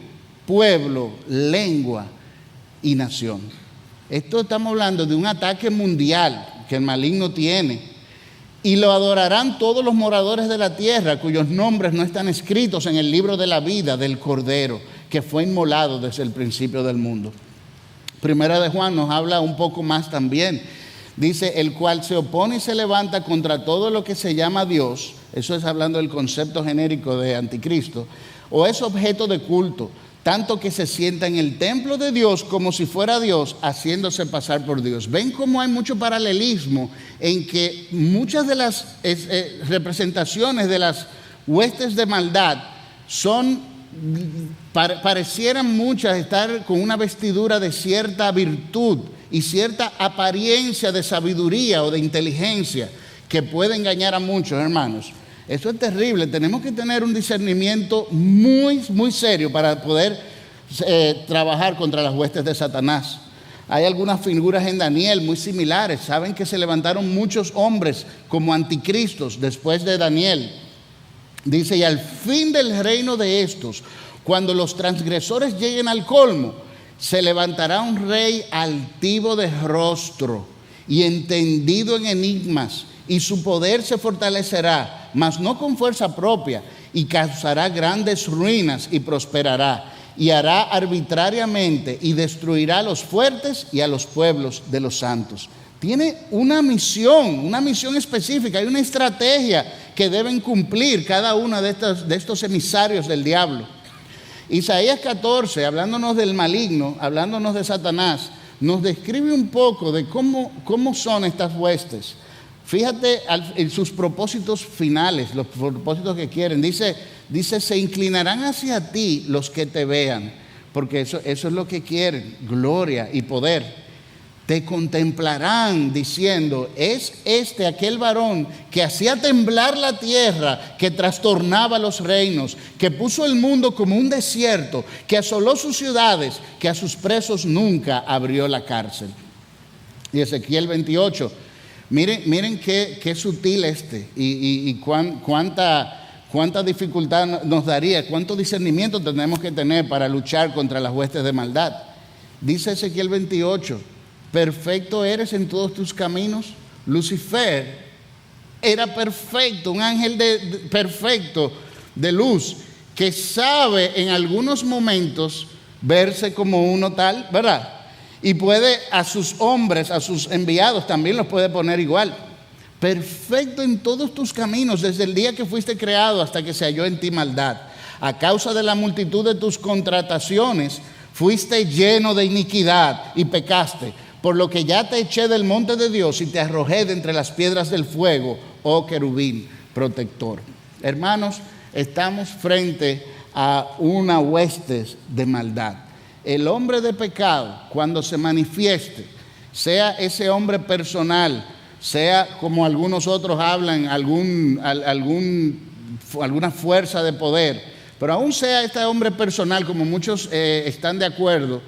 S1: pueblo, lengua y nación. Esto estamos hablando de un ataque mundial que el maligno tiene. Y lo adorarán todos los moradores de la tierra, cuyos nombres no están escritos en el libro de la vida del Cordero, que fue inmolado desde el principio del mundo. Primera de Juan nos habla un poco más también. Dice, el cual se opone y se levanta contra todo lo que se llama Dios. Eso es hablando del concepto genérico de anticristo. O es objeto de culto, tanto que se sienta en el templo de Dios como si fuera Dios, haciéndose pasar por Dios. Ven cómo hay mucho paralelismo en que muchas de las representaciones de las huestes de maldad parecieran muchas estar con una vestidura de cierta virtud y cierta apariencia de sabiduría o de inteligencia que puede engañar a muchos, hermanos. Eso es terrible. Tenemos que tener un discernimiento muy, muy serio para poder trabajar contra las huestes de Satanás. Hay algunas figuras en Daniel muy similares. Saben que se levantaron muchos hombres como anticristos después de Daniel. Dice, y al fin del reino de estos, cuando los transgresores lleguen al colmo, se levantará un rey altivo de rostro y entendido en enigmas, y su poder se fortalecerá, mas no con fuerza propia, y causará grandes ruinas y prosperará, y hará arbitrariamente y destruirá a los fuertes y a los pueblos de los santos. Tiene una misión específica, hay una estrategia que deben cumplir cada uno de estos emisarios del diablo. Isaías 14, hablándonos del maligno, hablándonos de Satanás, nos describe un poco de cómo son estas huestes. Fíjate en sus propósitos finales, los propósitos que quieren. Dice, se inclinarán hacia ti los que te vean, porque eso es lo que quieren, gloria y poder. Te contemplarán diciendo, es este aquel varón que hacía temblar la tierra, que trastornaba los reinos, que puso el mundo como un desierto, que asoló sus ciudades, que a sus presos nunca abrió la cárcel. Y Ezequiel 28, miren qué sutil y cuánta dificultad nos daría, cuánto discernimiento tenemos que tener para luchar contra las huestes de maldad. Dice Ezequiel 28, perfecto eres en todos tus caminos. Lucifer era perfecto, un ángel perfecto de luz, que sabe en algunos momentos verse como uno tal, ¿verdad? Y puede a sus hombres, a sus enviados, también los puede poner igual. Perfecto en todos tus caminos, desde el día que fuiste creado hasta que se halló en ti maldad. A causa de la multitud de tus contrataciones, fuiste lleno de iniquidad y pecaste. Por lo que ya te eché del monte de Dios y te arrojé de entre las piedras del fuego, oh querubín protector. Hermanos, estamos frente a una hueste de maldad. El hombre de pecado, cuando se manifieste, sea ese hombre personal, sea como algunos otros hablan, alguna fuerza de poder, pero aún sea este hombre personal, como muchos están de acuerdo,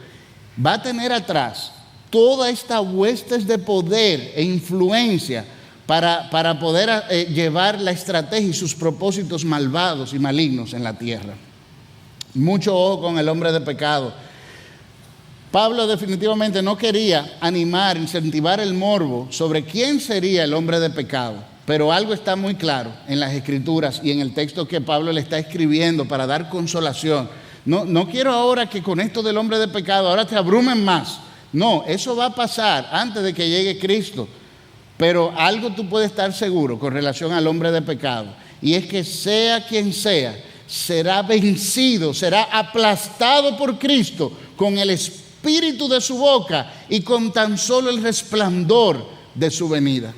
S1: va a tener atrás toda esta huestes de poder e influencia para poder llevar la estrategia y sus propósitos malvados y malignos en la tierra. Mucho ojo con el hombre de pecado. Pablo definitivamente no quería animar, incentivar el morbo sobre quién sería el hombre de pecado, pero algo está muy claro en las Escrituras y en el texto que Pablo le está escribiendo para dar consolación. No quiero ahora que con esto del hombre de pecado ahora te abrumen más. No, eso va a pasar antes de que llegue Cristo. Pero algo tú puedes estar seguro con relación al hombre de pecado, y es que sea quien sea, será vencido, será aplastado por Cristo con el espíritu de su boca y con tan solo el resplandor de su venida.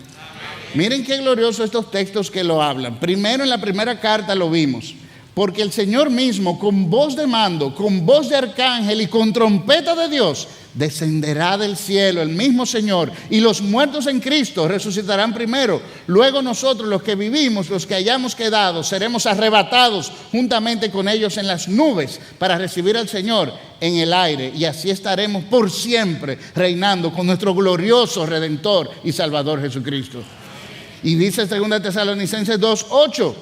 S1: Miren qué glorioso estos textos que lo hablan. Primero, en la primera carta lo vimos. Porque el Señor mismo, con voz de mando, con voz de arcángel y con trompeta de Dios, descenderá del cielo, el mismo Señor, y los muertos en Cristo resucitarán primero. Luego nosotros, los que vivimos, los que hayamos quedado, seremos arrebatados juntamente con ellos en las nubes para recibir al Señor en el aire. Y así estaremos por siempre reinando con nuestro glorioso Redentor y Salvador Jesucristo. Y dice 2 Tesalonicenses 2:8.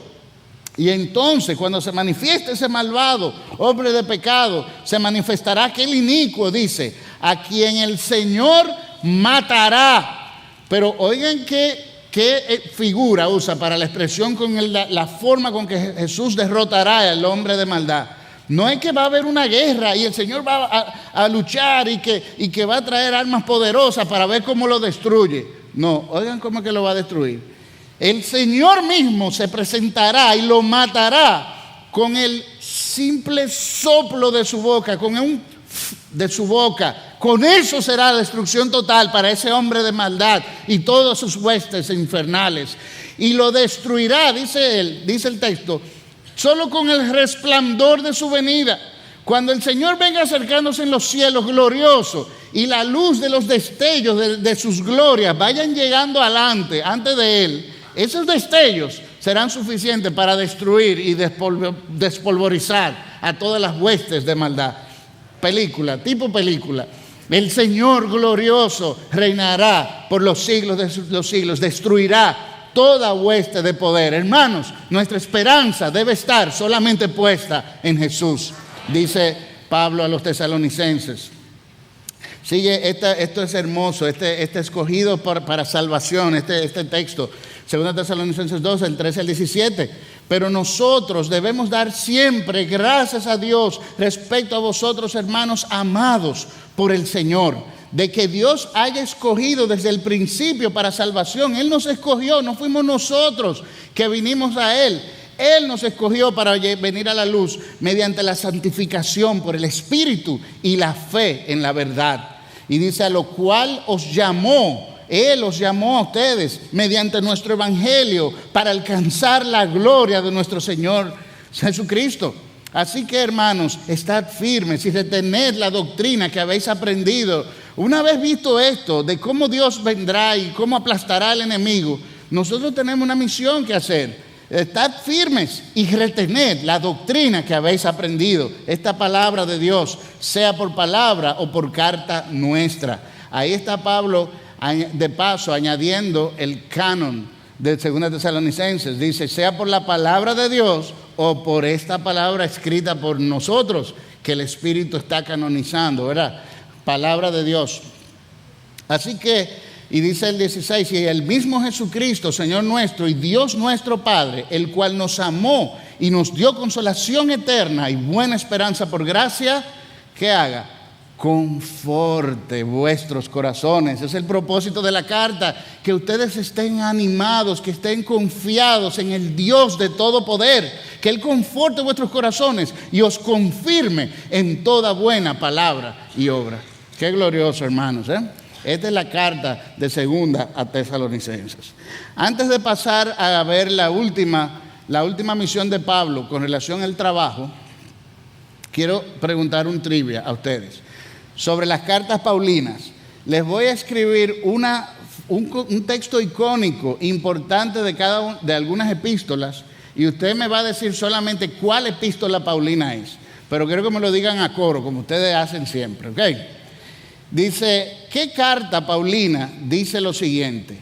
S1: Y entonces, cuando se manifieste ese malvado hombre de pecado, se manifestará aquel inicuo, dice, a quien el Señor matará. Pero oigan qué figura usa para la expresión con la forma con que Jesús derrotará al hombre de maldad. No es que va a haber una guerra y el Señor va a luchar y que va a traer armas poderosas para ver cómo lo destruye. No, oigan cómo es que lo va a destruir. El Señor mismo se presentará y lo matará con el simple soplo de su boca, de su boca. Con eso será la destrucción total para ese hombre de maldad y todas sus huestes infernales. Y lo destruirá, dice el texto, solo con el resplandor de su venida. Cuando el Señor venga acercándose en los cielos gloriosos y la luz de los destellos de sus glorias vayan llegando antes de Él, esos destellos serán suficientes para destruir y despolvorizar a todas las huestes de maldad. Tipo película. El Señor glorioso reinará por los siglos de los siglos, destruirá toda hueste de poder. Hermanos, nuestra esperanza debe estar solamente puesta en Jesús, dice Pablo a los tesalonicenses. Sigue, esto es hermoso, este escogido para salvación, este texto. 2 Tesalonicenses 2, el 13 al 17. Pero nosotros debemos dar siempre gracias a Dios respecto a vosotros, hermanos amados por el Señor, de que Dios haya escogido desde el principio para salvación. Él nos escogió, no fuimos nosotros que vinimos a Él. Él nos escogió para venir a la luz mediante la santificación por el Espíritu y la fe en la verdad. Y dice, a lo cual os llamó. Él os llamó a ustedes mediante nuestro evangelio para alcanzar la gloria de nuestro Señor Jesucristo. Así que, hermanos, estad firmes y retened la doctrina que habéis aprendido. Una vez visto esto, de cómo Dios vendrá y cómo aplastará al enemigo, nosotros tenemos una misión que hacer. Estad firmes y retened la doctrina que habéis aprendido. Esta palabra de Dios, sea por palabra o por carta nuestra. Ahí está Pablo, de paso, añadiendo el canon de 2 Tesalonicenses. Dice, sea por la palabra de Dios o por esta palabra escrita por nosotros, que el Espíritu está canonizando, ¿verdad? Palabra de Dios. Así que, y dice el 16, y el mismo Jesucristo, Señor nuestro y Dios nuestro Padre, el cual nos amó y nos dio consolación eterna y buena esperanza por gracia, ¿qué haga? Conforte vuestros corazones. Es el propósito de la carta, que ustedes estén animados, que estén confiados en el Dios de todo poder, que Él conforte vuestros corazones y os confirme en toda buena palabra y obra. Qué glorioso, hermanos, ¿eh? Esta es la carta de 2 a Tesalonicenses. Antes de pasar a ver la última misión de Pablo con relación al trabajo, quiero preguntar un trivia a ustedes sobre las cartas paulinas. Les voy a escribir un texto icónico importante de algunas epístolas, y usted me va a decir solamente cuál epístola paulina es. Pero quiero que me lo digan a coro, como ustedes hacen siempre, ¿ok? Dice, ¿qué carta paulina dice lo siguiente?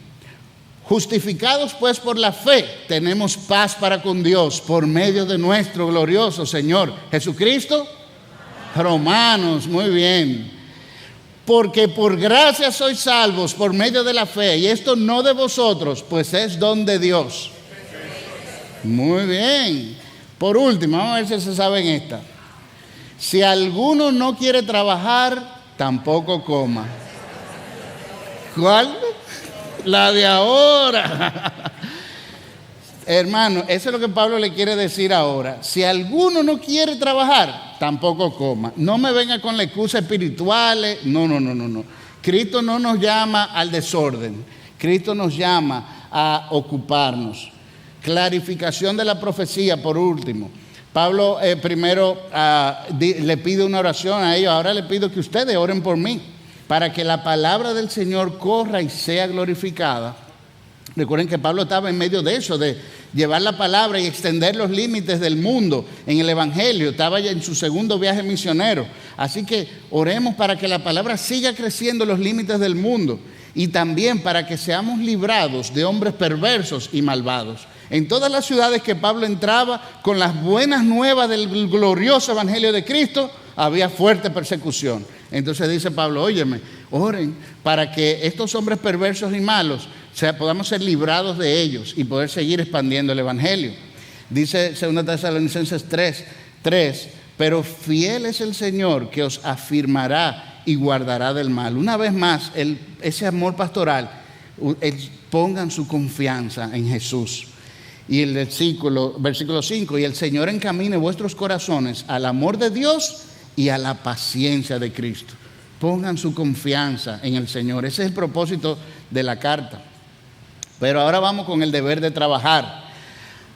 S1: Justificados pues por la fe, tenemos paz para con Dios por medio de nuestro glorioso Señor Jesucristo. Romanos, muy bien. Porque por gracia sois salvos por medio de la fe, y esto no de vosotros, pues es don de Dios. Muy bien. Por último, vamos a ver si se saben esta. Si alguno no quiere trabajar, tampoco coma. ¿Cuál? La de ahora. Hermano, eso es lo que Pablo le quiere decir ahora. Si alguno no quiere trabajar, tampoco coma. No me venga con la excusa espirituales. No. Cristo no nos llama al desorden. Cristo nos llama a ocuparnos. Clarificación de la profecía, por último. Pablo primero le pide una oración a ellos. Ahora le pido que ustedes oren por mí, para que la palabra del Señor corra y sea glorificada. Recuerden que Pablo estaba en medio de eso, de llevar la palabra y extender los límites del mundo en el Evangelio. Estaba ya en su segundo viaje misionero. Así que oremos para que la palabra siga creciendo en los límites del mundo, y también para que seamos librados de hombres perversos y malvados. En todas las ciudades que Pablo entraba con las buenas nuevas del glorioso Evangelio de Cristo, había fuerte persecución. Entonces dice Pablo, óyeme, oren para que estos hombres perversos y malos podamos ser librados de ellos y poder seguir expandiendo el Evangelio. Dice 2 Tesalonicenses 3, pero fiel es el Señor que os afirmará y guardará del mal. Una vez más, ese amor pastoral, pongan su confianza en Jesús. Y el versículo 5, y el Señor encamine vuestros corazones al amor de Dios y a la paciencia de Cristo. Pongan su confianza en el Señor. Ese es el propósito de la carta. Pero ahora vamos con el deber de trabajar.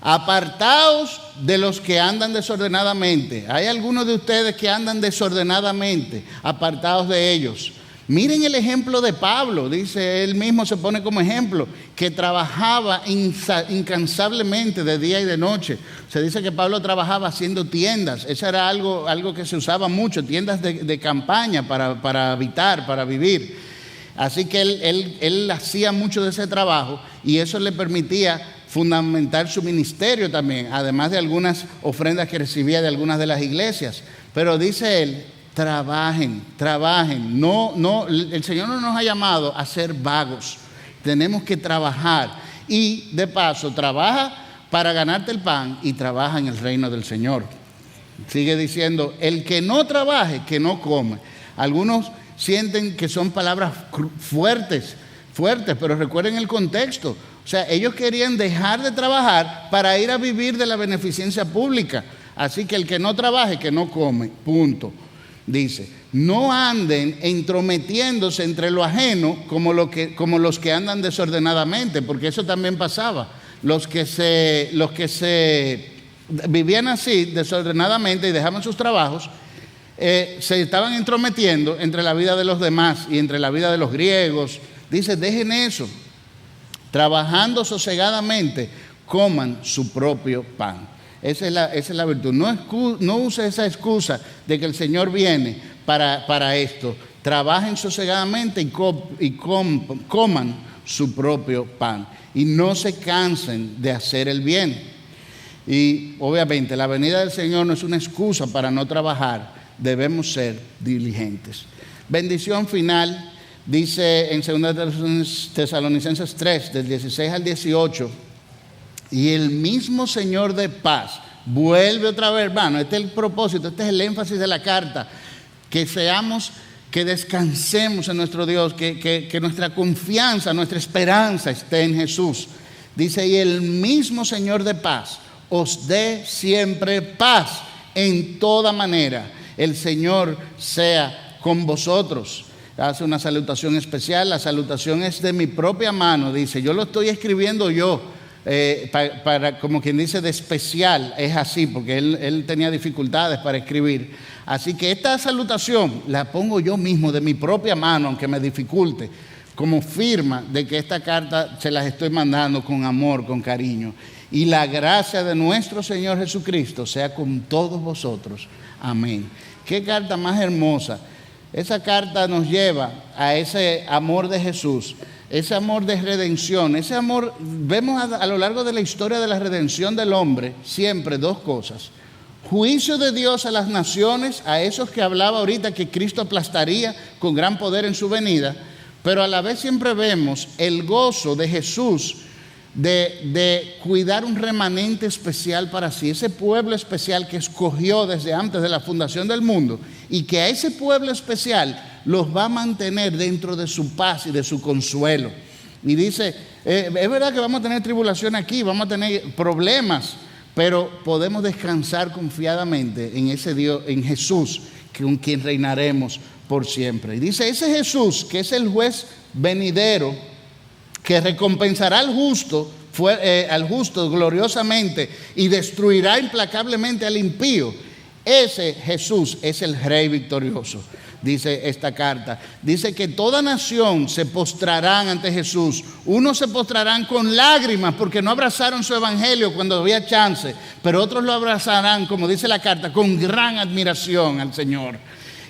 S1: Apartaos de los que andan desordenadamente. Hay algunos de ustedes que andan desordenadamente. Apartaos de ellos. Miren el ejemplo de Pablo. Dice, él mismo se pone como ejemplo, que trabajaba incansablemente de día y de noche. Se dice que Pablo trabajaba haciendo tiendas. Eso era algo que se usaba mucho, tiendas de campaña para habitar, para vivir. Así que él hacía mucho de ese trabajo, y eso le permitía fundamentar su ministerio también, además de algunas ofrendas que recibía de algunas de las iglesias. Pero dice él, trabajen. No, el Señor no nos ha llamado a ser vagos. Tenemos que trabajar. Y de paso, trabaja para ganarte el pan y trabaja en el reino del Señor. Sigue diciendo, el que no trabaje, que no come. Algunos sienten que son palabras fuertes, pero recuerden el contexto. O sea, ellos querían dejar de trabajar para ir a vivir de la beneficencia pública. Así que el que no trabaje, que no come, punto. Dice, no anden entrometiéndose entre lo ajeno como los que andan desordenadamente, porque eso también pasaba. Los que se vivían así desordenadamente y dejaban sus trabajos, se estaban entrometiendo entre la vida de los demás y entre la vida de los griegos. Dice, dejen eso, trabajando sosegadamente, coman su propio pan. Esa es la virtud. No use esa excusa de que el Señor viene para esto. Trabajen sosegadamente y coman su propio pan. Y no se cansen de hacer el bien. Y obviamente la venida del Señor no es una excusa para no trabajar. Debemos ser diligentes. Bendición final, dice en 2 Tesalonicenses 3, del 16 al 18. Y el mismo Señor de paz, vuelve otra vez, hermano, este es el propósito, este es el énfasis de la carta, que descansemos en nuestro Dios, que nuestra confianza, nuestra esperanza esté en Jesús. Dice, y el mismo Señor de paz os dé siempre paz en toda manera. El Señor sea con vosotros. Hace una salutación especial, la salutación es de mi propia mano, dice, yo lo estoy escribiendo yo. Para como quien dice de especial, es así porque él tenía dificultades para escribir, así que esta salutación la pongo yo mismo de mi propia mano, aunque me dificulte, como firma de que esta carta se las estoy mandando con amor, con cariño, y la gracia de nuestro Señor Jesucristo sea con todos vosotros, amén. Qué carta más hermosa. Esa carta nos lleva a ese amor de Jesús, ese amor de redención, ese amor. Vemos a lo largo de la historia de la redención del hombre siempre dos cosas: juicio de Dios a las naciones, a esos que hablaba ahorita que Cristo aplastaría con gran poder en su venida, pero a la vez siempre vemos el gozo de Jesús de cuidar un remanente especial para sí, ese pueblo especial que escogió desde antes de la fundación del mundo, y que a ese pueblo especial los va a mantener dentro de su paz y de su consuelo. Y dice, es verdad que vamos a tener tribulación aquí, vamos a tener problemas, pero podemos descansar confiadamente en ese Dios, en Jesús, con quien reinaremos por siempre. Y dice, ese Jesús, que es el juez venidero, que recompensará al justo gloriosamente y destruirá implacablemente al impío. Ese Jesús es el Rey victorioso, dice esta carta. Dice que toda nación se postrarán ante Jesús. Unos se postrarán con lágrimas porque no abrazaron su evangelio cuando había chance, pero otros lo abrazarán, como dice la carta, con gran admiración al Señor.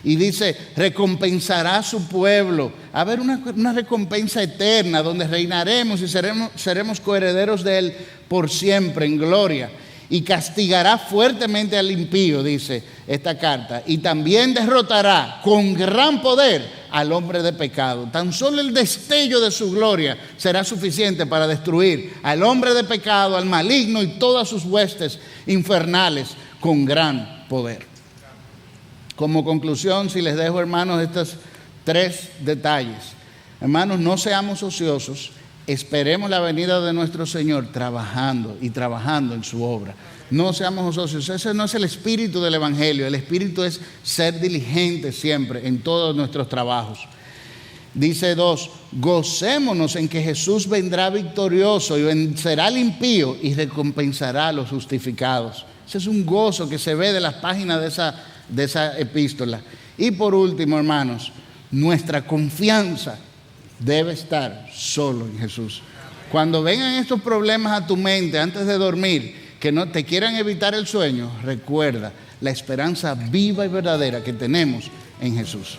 S1: Y dice, recompensará a su pueblo. A haber una recompensa eterna donde reinaremos y seremos coherederos de Él por siempre en gloria. Y castigará fuertemente al impío, dice esta carta. Y también derrotará con gran poder al hombre de pecado. Tan solo el destello de su gloria será suficiente para destruir al hombre de pecado, al maligno y todas sus huestes infernales con gran poder. Como conclusión, si les dejo, hermanos, estos 3 detalles. Hermanos, no seamos ociosos, esperemos la venida de nuestro Señor trabajando en su obra. No seamos ociosos, ese no es el espíritu del Evangelio. El espíritu es ser diligentes siempre en todos nuestros trabajos. Dice 2, gocémonos en que Jesús vendrá victorioso y vencerá al impío y recompensará a los justificados. Ese es un gozo que se ve de las páginas de esa epístola. Y por último, hermanos, nuestra confianza debe estar solo en Jesús. Cuando vengan estos problemas a tu mente antes de dormir, que no te quieran evitar el sueño, recuerda la esperanza viva y verdadera que tenemos en Jesús.